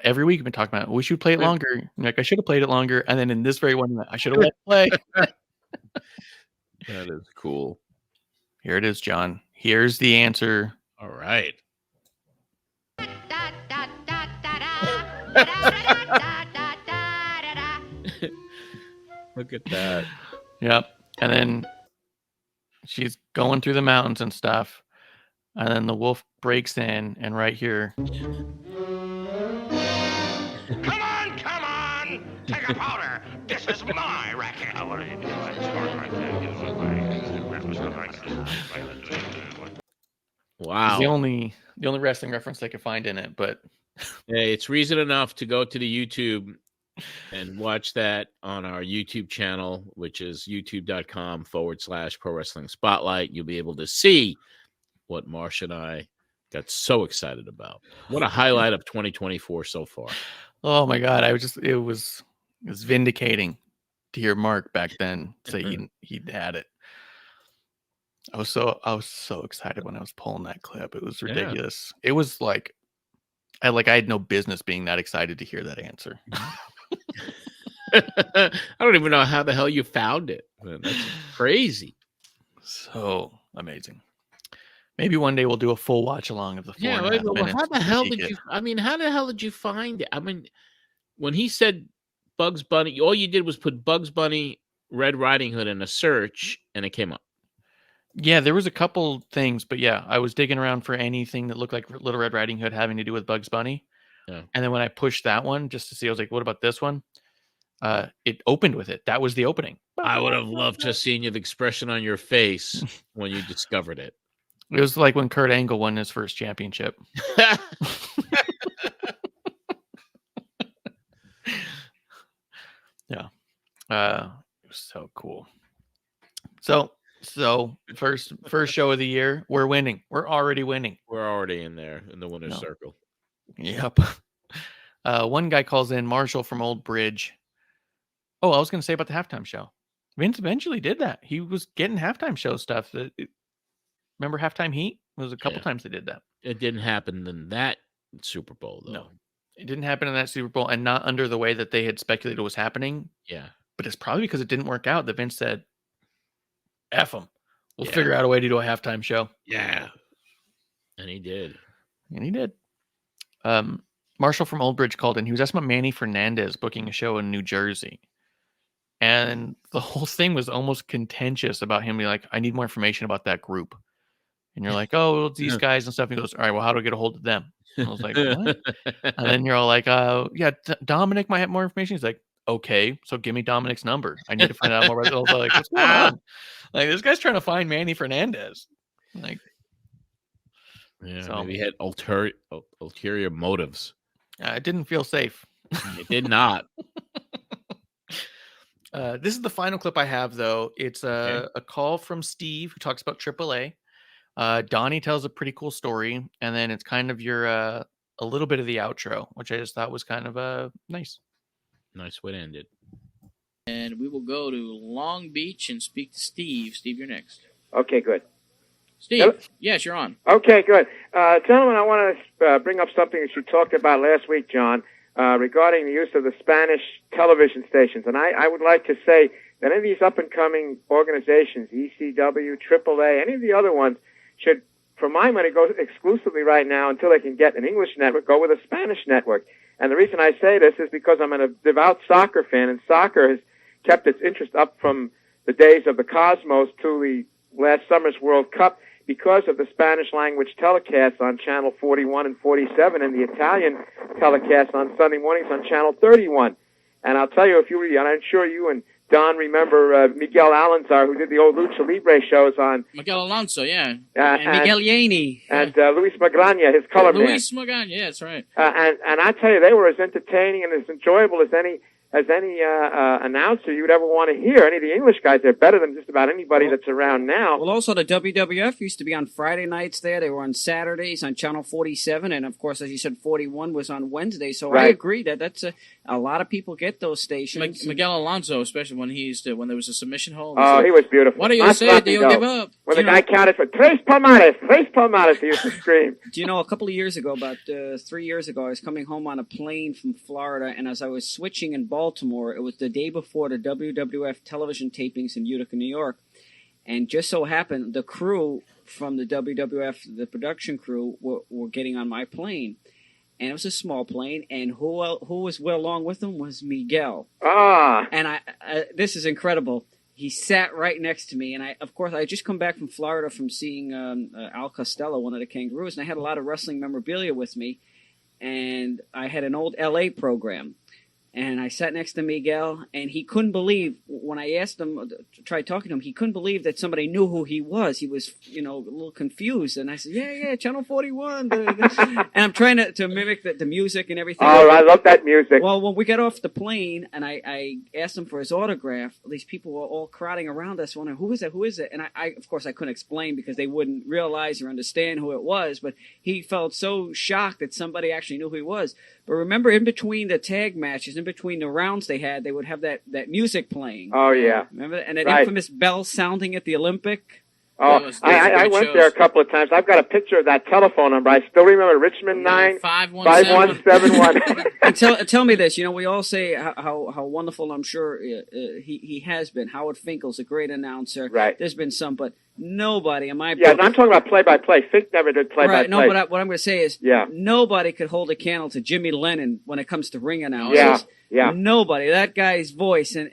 every week we've been talking about it. We should play it longer. Like, I should have played it longer. And then in this very one, I should have let it play. That is cool. Here it is, John. Here's the answer. All right. Look at that. Yep. And then she's going through the mountains and stuff. And then the wolf breaks in, and right here. Come on! Take a powder! This is my racket! What are you doing? Wow. It's the only wrestling reference they could find in it, but hey, it's reason enough to go to the YouTube and watch that on our YouTube channel, which is youtube.com/Pro Wrestling Spotlight. You'll be able to see what Marsh and I got so excited about. What a highlight of 2024 so far. Oh my God. It was vindicating to hear Mark back then say he had it. I was so excited when I was pulling that clip. It was ridiculous. Yeah. It was like I had no business being that excited to hear that answer. I don't even know how the hell you found it. Man, that's crazy. So amazing. Maybe one day we'll do a full watch along of the 4.5 minutes. How the hell did you? I mean, how the hell did you find it? I mean, when he said Bugs Bunny, all you did was put Bugs Bunny, Red Riding Hood in a search, and it came up. Yeah, there was a couple things, but yeah, I was digging around for anything that looked like Little Red Riding Hood having to do with Bugs Bunny. Yeah. And then when I pushed that one just to see, I was like, what about this one? It opened with it. That was the opening. I would have loved to have seen the expression on your face when you discovered it. It was like when Kurt Angle won his first championship. Yeah. It was so cool. So first show of the year, we're winning. We're already winning. We're already in there in the winner's circle. Yep. One guy calls in, Marshall from Old Bridge. Oh, I was going to say about the halftime show. Vince eventually did that. He was getting halftime show stuff. Remember Halftime Heat? It was a couple times they did that. It didn't happen in that Super Bowl, though. No, it didn't happen in that Super Bowl, and not under the way that they had speculated was happening. Yeah. But it's probably because it didn't work out that Vince said, F them. We'll figure out a way to do a halftime show. Yeah. And he did. Marshall from Old Bridge called in. He was asking about Manny Fernandez booking a show in New Jersey. And the whole thing was almost contentious about him being like, I need more information about that group. And you're like, oh, well, these guys and stuff. He goes, all right, well, how do I get a hold of them? And I was like, what? And then you're all like, yeah, Dominic might have more information. He's like, okay, so give me Dominic's number. I need to find out more about it. I was like, what's going on? Like, this guy's trying to find Manny Fernandez. Like, yeah, so maybe he had ulterior motives. It didn't feel safe. It did not. This is the final clip I have, though. It's a call from Steve who talks about AAA. Donnie tells a pretty cool story, and then it's kind of your a little bit of the outro, which I just thought was kind of nice. Nice way to end it. And we will go to Long Beach and speak to Steve. Steve, you're next. Okay, good. Steve, yes, you're on. Okay, good. Gentlemen, I want to bring up something that you talked about last week, John, regarding the use of the Spanish television stations. And I would like to say that any of these up-and-coming organizations, ECW, AAA, any of the other ones, should, for my money, go exclusively right now until they can get an English network, go with a Spanish network. And the reason I say this is because I'm a devout soccer fan, and soccer has kept its interest up from the days of the Cosmos to the last summer's World Cup because of the Spanish-language telecasts on Channel 41 and 47 and the Italian telecasts on Sunday mornings on Channel 31. And I'll tell you, and I'm sure you and Don remember Miguel Alonso, who did the old Lucha Libre shows on... Miguel Alonso, yeah. And Miguel Yaney. And Luis Magrana, his color man. Luis Magrana, yeah, that's right. And I tell you, they were as entertaining and as enjoyable as any announcer you'd ever want to hear. Any of the English guys, they're better than just about anybody that's around now. Well, also the WWF used to be on Friday nights there. They were on Saturdays on Channel 47, and of course, as you said, 41 was on Wednesday. So right. I agree that's a lot of people get those stations. Miguel Alonso, especially when when there was a submission hold. Oh, he was beautiful. What do you say? Do you give up? When the guy counted for tres palmares, he used to scream. Do you know, a couple of years ago, about 3 years ago, I was coming home on a plane from Florida, and as I was switching in Baltimore, it was the day before the WWF television tapings in Utica, New York. And just so happened, the crew from the WWF, the production crew, were getting on my plane. And it was a small plane, and who was along with them was Miguel. And this is incredible. He sat right next to me, and I had just come back from Florida from seeing Al Costello, one of the Kangaroos, and I had a lot of wrestling memorabilia with me, and I had an old LA program. And I sat next to Miguel, and he couldn't believe, when I asked him, tried talking to him, he couldn't believe that somebody knew who he was. He was, a little confused. And I said, yeah, Channel 41. And I'm trying to mimic the music and everything. Oh, I love that music. Well, when we got off the plane, and I asked him for his autograph, these people were all crowding around us, wondering, who is it? And I of course, I couldn't explain because they wouldn't realize or understand who it was. But he felt so shocked that somebody actually knew who he was. But remember, in between the tag matches, in between the rounds they would have that music playing. Oh, yeah. Remember that? And that infamous bell sounding at the Olympic? Oh, I went there a couple of times. I've got a picture of that telephone number. I still remember Richmond 5171. And tell me this. We all say how wonderful, I'm sure he has been. Howard Finkel's a great announcer. Right. There's been some, but nobody in my book. Yeah, I'm talking about play-by-play. Fink never did play-by-play. Right, no, but what I'm going to say is nobody could hold a candle to Jimmy Lennon when it comes to ring announcers. Yeah. Nobody. That guy's voice and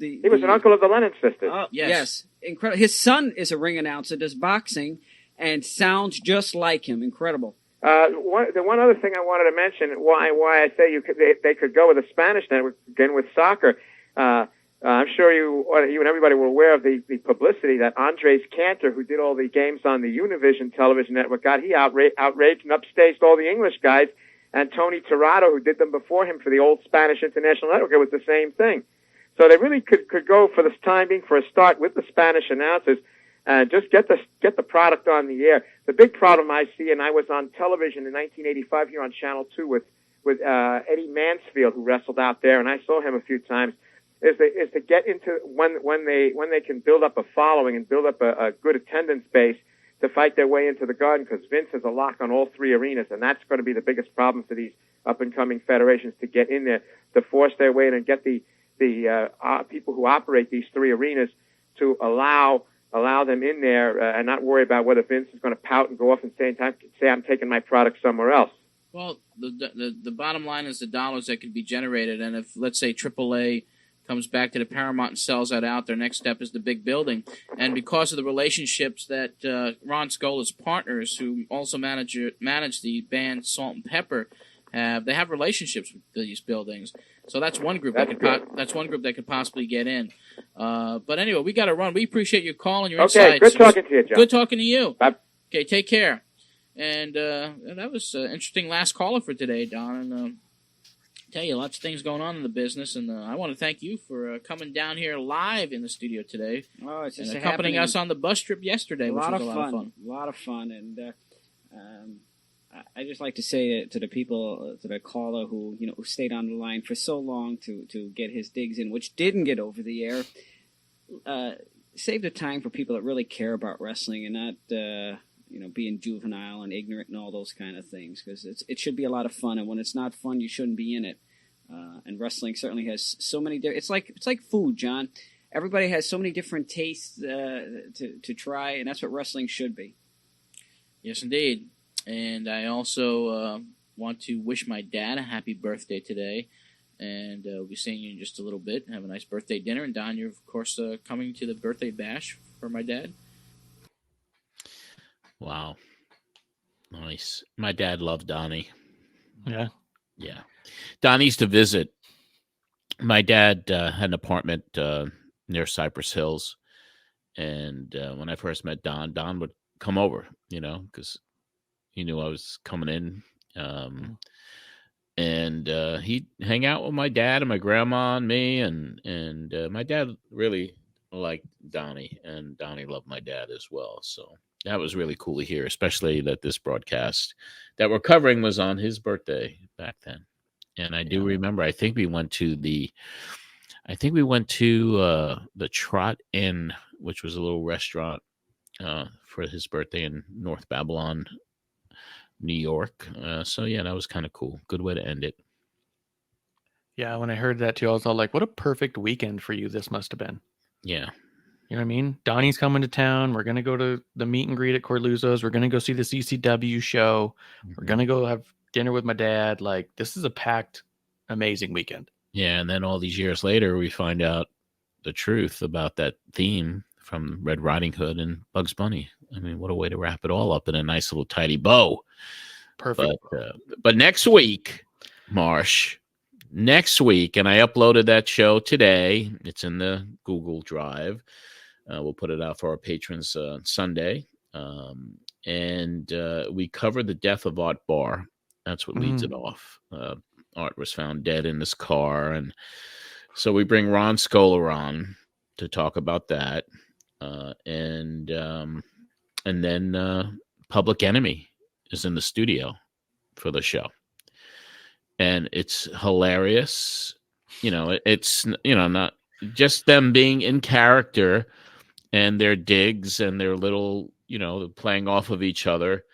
he was an uncle of the Lennon sisters. Yes. Incredible. His son is a ring announcer, does boxing, and sounds just like him. Incredible. The one other thing I wanted to mention, why I say they could go with a Spanish network again with soccer. I'm sure you and everybody were aware of the publicity that Andres Cantor, who did all the games on the Univision television network, got. He outraged and upstaged all the English guys. And Tony Tirado, who did them before him for the old Spanish International Network, it was the same thing. So they really could go for this time being for a start with the Spanish announcers and just get the product on the air. The big problem I see, and I was on television in 1985 here on Channel 2 with Eddie Mansfield, who wrestled out there, and I saw him a few times, is to get into when they can build up a following and build up a good attendance base to fight their way into the Garden, because Vince has a lock on all three arenas, and that's going to be the biggest problem for these up-and-coming federations, to get in there, to force their way in and get the people who operate these three arenas to allow allow them in there and not worry about whether Vince is going to pout and go off and say I'm taking my product somewhere else. Well, the bottom line is the dollars that could be generated, and if, let's say, AAA comes back to the Paramount and sells that out, their next step is the big building. And because of the relationships that Ron Scola's partners, who also manage the band Salt and Pepper, they have relationships with these buildings. So that's one group that could possibly get in. But anyway, we got to run. We appreciate your call and your insights. Okay, good talking to you, John. Good talking to you. Bye. Okay, take care. And that was an interesting last caller for today, Don. And tell you, lots of things going on in the business. And I want to thank you for coming down here live in the studio today. Oh, it's just and accompanying happening. us on the bus trip yesterday, which was a lot of fun. A lot of fun. And I just like to say to the people, to the caller who stayed on the line for so long to get his digs in, which didn't get over the air. Save the time for people that really care about wrestling and not being juvenile and ignorant and all those kind of things, because it should be a lot of fun, and when it's not fun, you shouldn't be in it. And wrestling certainly has so many. It's like food, John. Everybody has so many different tastes to try, and that's what wrestling should be. Yes, indeed. And I also want to wish my dad a happy birthday today. And we'll be seeing you in just a little bit. Have a nice birthday dinner. And Don, you're, of course, coming to the birthday bash for my dad. Wow. Nice. My dad loved Donnie. Yeah. Yeah. Don used to visit. My dad had an apartment near Cypress Hills. And when I first met Don would come over, because he knew I was coming in. And he'd hang out with my dad and my grandma and me. And my dad really liked Donnie, and Donnie loved my dad as well. So that was really cool to hear, especially that this broadcast that we're covering was on his birthday back then. And I do remember, I think we went to the Trot Inn, which was a little restaurant for his birthday in North Babylon, New York. So yeah, that was kind of cool. Good way to end it. Yeah, when I heard that too, I was all like, what a perfect weekend for you this must have been. Yeah. You know what I mean? Donnie's coming to town. We're going to go to the meet and greet at Coraluzzo's. We're going to go see the CCW show. We're going to go have dinner with my dad. Like, this is a packed, amazing weekend. Yeah, and then all these years later, we find out the truth about that theme from Red Riding Hood and Bugs Bunny. I mean, what a way to wrap it all up in a nice little tidy bow. Perfect. But next week, Marsh, and I uploaded that show today. It's in the Google Drive. We'll put it out for our patrons Sunday. And we cover the death of Art Barr. That's what leads it off. Art was found dead in his car. And so we bring Ron Scola on to talk about that. And then Public Enemy is in the studio for the show. And it's hilarious. It's, not just them being in character and their digs and their little, playing off of each other.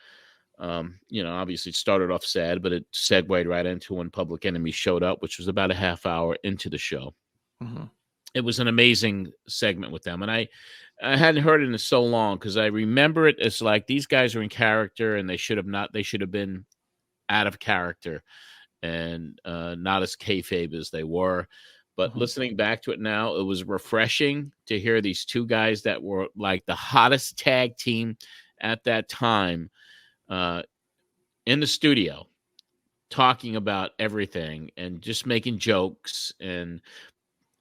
Obviously it started off sad, but it segued right into when Public Enemy showed up, which was about a half hour into the show. Mm-hmm. It was an amazing segment with them. And I hadn't heard it in so long, because I remember it as like, these guys are in character and they should have been out of character and not as kayfabe as they were. But listening back to it now, it was refreshing to hear these two guys that were like the hottest tag team at that time in the studio, talking about everything and just making jokes and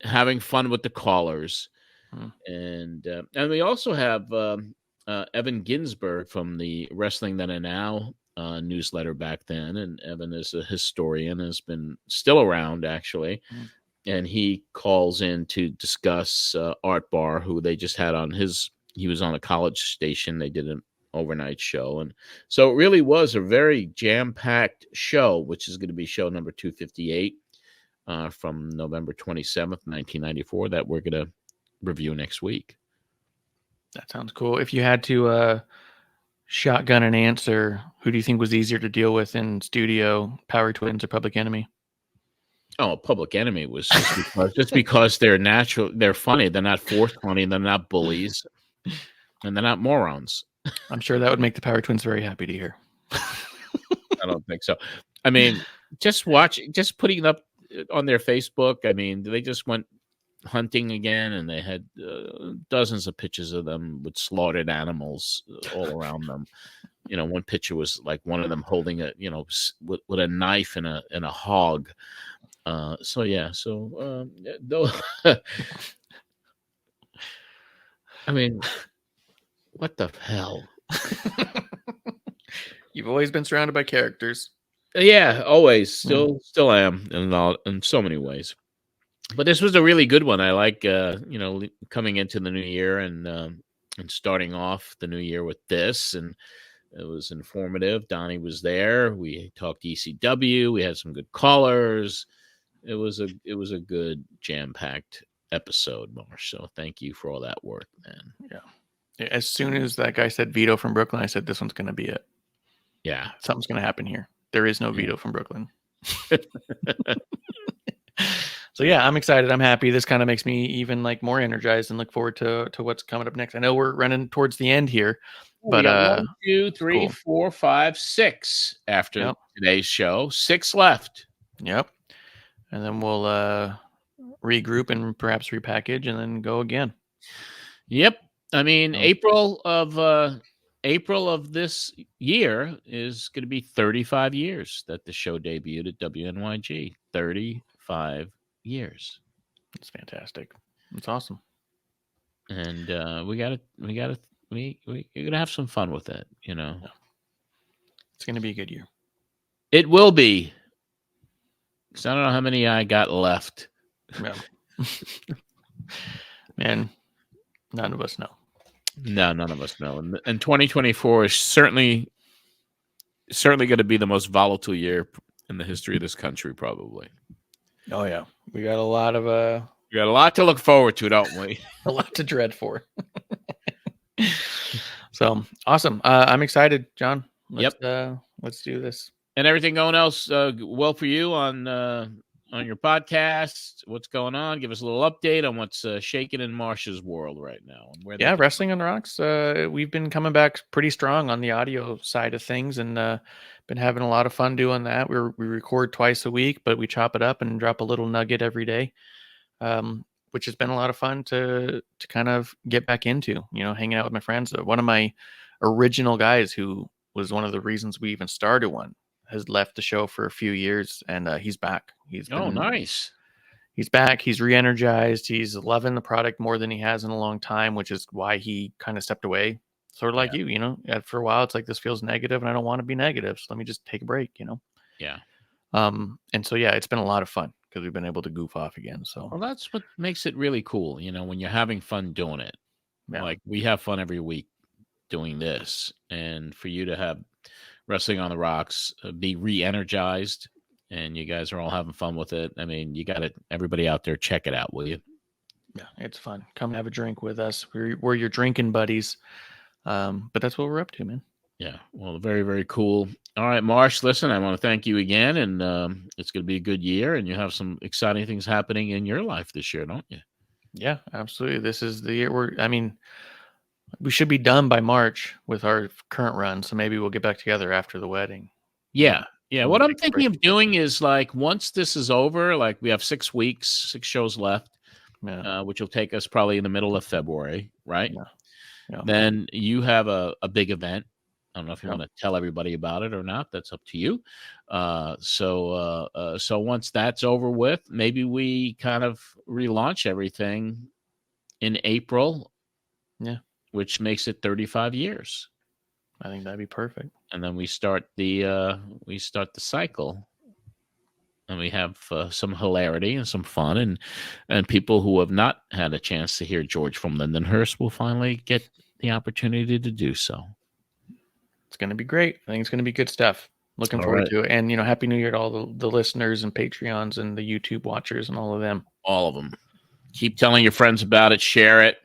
having fun with the callers. And we also have Evan Ginsberg from the Wrestling Then and Now newsletter back then. And Evan is a historian, has been still around actually. And he calls in to discuss Art Barr, who they just had on he was on a college station. They did an overnight show. And so it really was a very jam-packed show, which is going to be show number 258 from November 27th, 1994, that we're going to review next week. That sounds cool. If you had to shotgun an answer, who do you think was easier to deal with in studio, Power Twins or Public Enemy? Oh, Public Enemy was just because they're natural, they're funny, they're not forced funny, they're not bullies. And they're not morons. I'm sure that would make the Power Twins very happy to hear. I don't think so. I mean, just putting it up on their Facebook. I mean, they just went hunting again, and they had dozens of pictures of them with slaughtered animals all around them. You know, one picture was like one of them holding a, with a knife and a hog. So though, I mean, what the hell? You've always been surrounded by characters. Yeah, always. Still am in so many ways. But this was a really good one. I like, coming into the new year and starting off the new year with this, and it was informative. Donnie was there. We talked ECW. We had some good callers. It was a good jam-packed episode, Marsh. So thank you for all that work, man. Yeah. As soon as that guy said Vito from Brooklyn, I said this one's going to be it. Yeah, something's going to happen here. There is no Vito from Brooklyn. So yeah, I'm excited. I'm happy. This kind of makes me even like more energized and look forward to what's coming up next. I know we're running towards the end here, but 1, 2, 3, 4, 5, 6 after today's show. 6 left. Yep. And then we'll regroup and perhaps repackage and then go again. Yep. I mean, April of this year is going to be 35 years that the show debuted at WNYG. 35 years. It's fantastic. It's awesome. And we're gonna have some fun with it. It's gonna be a good year. It will be. Because I don't know how many I got left. Yeah. Man, none of us know. No, none of us know. And 2024 is certainly going to be the most volatile year in the history of this country, probably. Oh yeah, we got a lot to look forward to, don't we? A lot to dread for. So awesome! I'm excited, John. Let's do this. And everything going else well for you on your podcast? What's going on? Give us a little update on what's shaking in Marsh's world right now. And where Wrestling on the Rocks. We've been coming back pretty strong on the audio side of things, and been having a lot of fun doing that. We record twice a week, but we chop it up and drop a little nugget every day, which has been a lot of fun to kind of get back into. Hanging out with my friends. One of my original guys, who was one of the reasons we even started one, has left the show for a few years, and he's back. Nice. He's back. He's re-energized. He's loving the product more than he has in a long time, which is why he kind of stepped away. Sort of like you, for a while, it's like, this feels negative and I don't want to be negative. So let me just take a break, Yeah. And so, it's been a lot of fun because we've been able to goof off again. So, well, that's what makes it really cool. When you're having fun doing it, like we have fun every week doing this, and for you to have Wrestling on the Rocks be re-energized, and you guys are all having fun with it. I mean, you got it. Everybody out there, check it out, will you? Yeah, it's fun. Come have a drink with us. We're your drinking buddies. But that's what we're up to, man. Yeah. Well, very, very cool. All right, Marsh, listen, I want to thank you again, and it's going to be a good year, and you have some exciting things happening in your life this year, don't you? Yeah, absolutely. This is the year we should be done by March with our current run, so maybe we'll get back together after the wedding. Yeah. Yeah. What I'm thinking of doing is, like, once this is over, like, we have 6 weeks, 6 shows left, which will take us probably in the middle of February, right? Yeah. Then you have a big event. I don't know if you want to tell everybody about it or not. That's up to you. So once that's over with, maybe we kind of relaunch everything in April. Yeah. Which makes it 35 years. I think that'd be perfect. And then we start the cycle, and we have some hilarity and some fun, and people who have not had a chance to hear George from Lindenhurst will finally get the opportunity to do so. It's going to be great. I think it's going to be good stuff. Looking forward to it. And, Happy New Year to all the listeners and Patreons and the YouTube watchers and all of them. All of them. Keep telling your friends about it. Share it.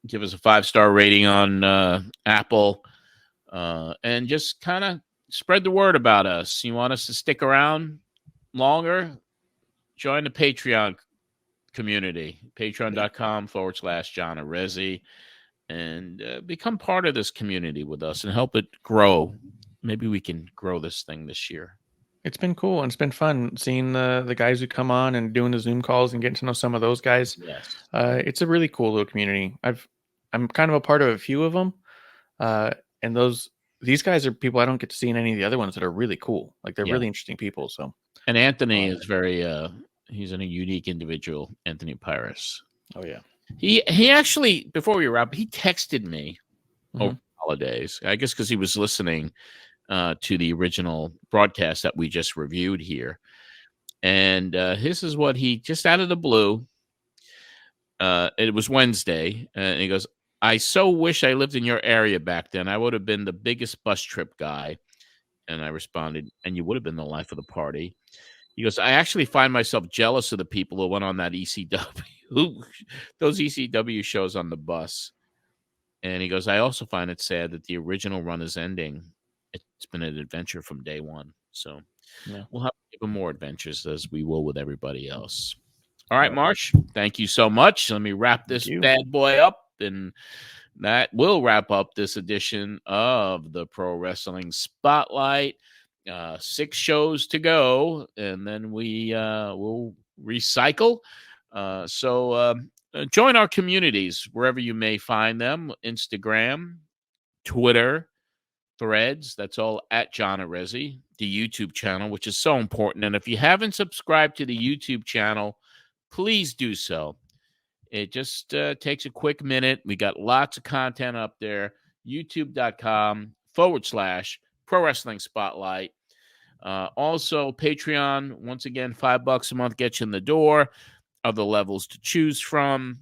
Give us a 5-star rating on Apple, and just kind of spread the word about us. You want us to stick around longer? Join the Patreon community, patreon.com/John Arezzi. and become part of this community with us and help it grow. Maybe we can grow this thing this year. It's been cool, and it's been fun seeing the guys who come on and doing the Zoom calls and getting to know some of those guys. Yes. It's a really cool little community. I'm kind of a part of a few of them, and these guys are people I don't get to see in any of the other ones that are really cool. Like they're really interesting people. So, and Anthony is very he's a unique individual, Anthony Pyrus. Oh yeah. He actually, before we wrap, he texted me over the holidays. I guess because he was listening to the original broadcast that we just reviewed here. And this is what he, just out of the blue, it was Wednesday, and he goes, "I so wish I lived in your area back then. I would have been the biggest bus trip guy." And I responded, "And you would have been the life of the party." He goes, "I actually find myself jealous of the people who went on that those ECW shows on the bus." And he goes, "I also find it sad that the original run is ending. It's been an adventure from day one." So we'll have even more adventures, as we will with everybody else. All right, Marsh, thank you so much. Let me wrap this bad boy up, and that will wrap up this edition of the Pro Wrestling Spotlight. 6 shows to go, and then we will recycle. So join our communities wherever you may find them: Instagram, Twitter, Threads. That's all at John Arezzi. The YouTube channel, which is so important. And if you haven't subscribed to the YouTube channel, please do so. It just takes a quick minute. We got lots of content up there. YouTube.com/Pro Wrestling Spotlight. Also, Patreon, once again, $5 a month gets you in the door. Other levels to choose from.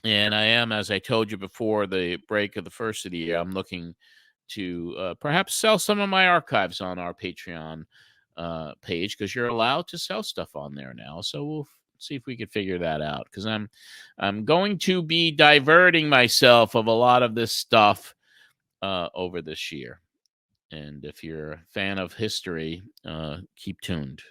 And I am, as I told you before the break of the first of the year, I'm looking to perhaps sell some of my archives on our Patreon page, because you're allowed to sell stuff on there now. So we'll see if we can figure that out, because I'm going to be diverting myself of a lot of this stuff over this year. And if you're a fan of history, keep tuned.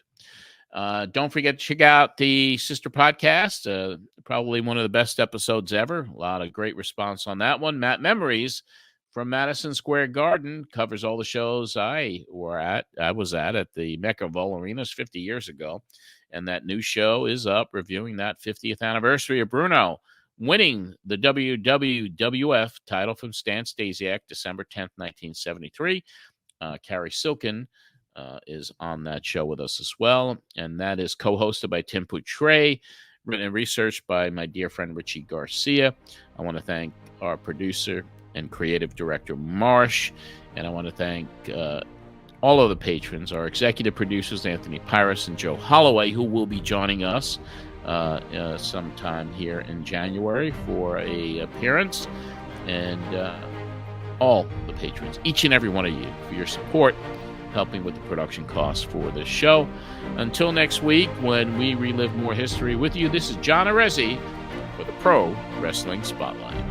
Don't forget to check out the sister podcast. Probably one of the best episodes ever. A lot of great response on that one. Matt Memories from Madison Square Garden covers all the shows I was at the Mecca of all arenas 50 years ago. And that new show is up, reviewing that 50th anniversary of Bruno winning the WWF title from Stan Stasiak, December 10th, 1973. Carrie Silken is on that show with us as well. And that is co-hosted by Tim Poutre, written and researched by my dear friend Richie Garcia. I want to thank our producer and creative director, Marsh. And I want to thank all of the patrons, our executive producers, Anthony Pyrus and Joe Holloway, who will be joining us sometime here in January for a appearance. And all the patrons, each and every one of you, for your support, helping with the production costs for this show. Until next week, when we relive more history with you, this is John Arezzi for the Pro Wrestling Spotlight.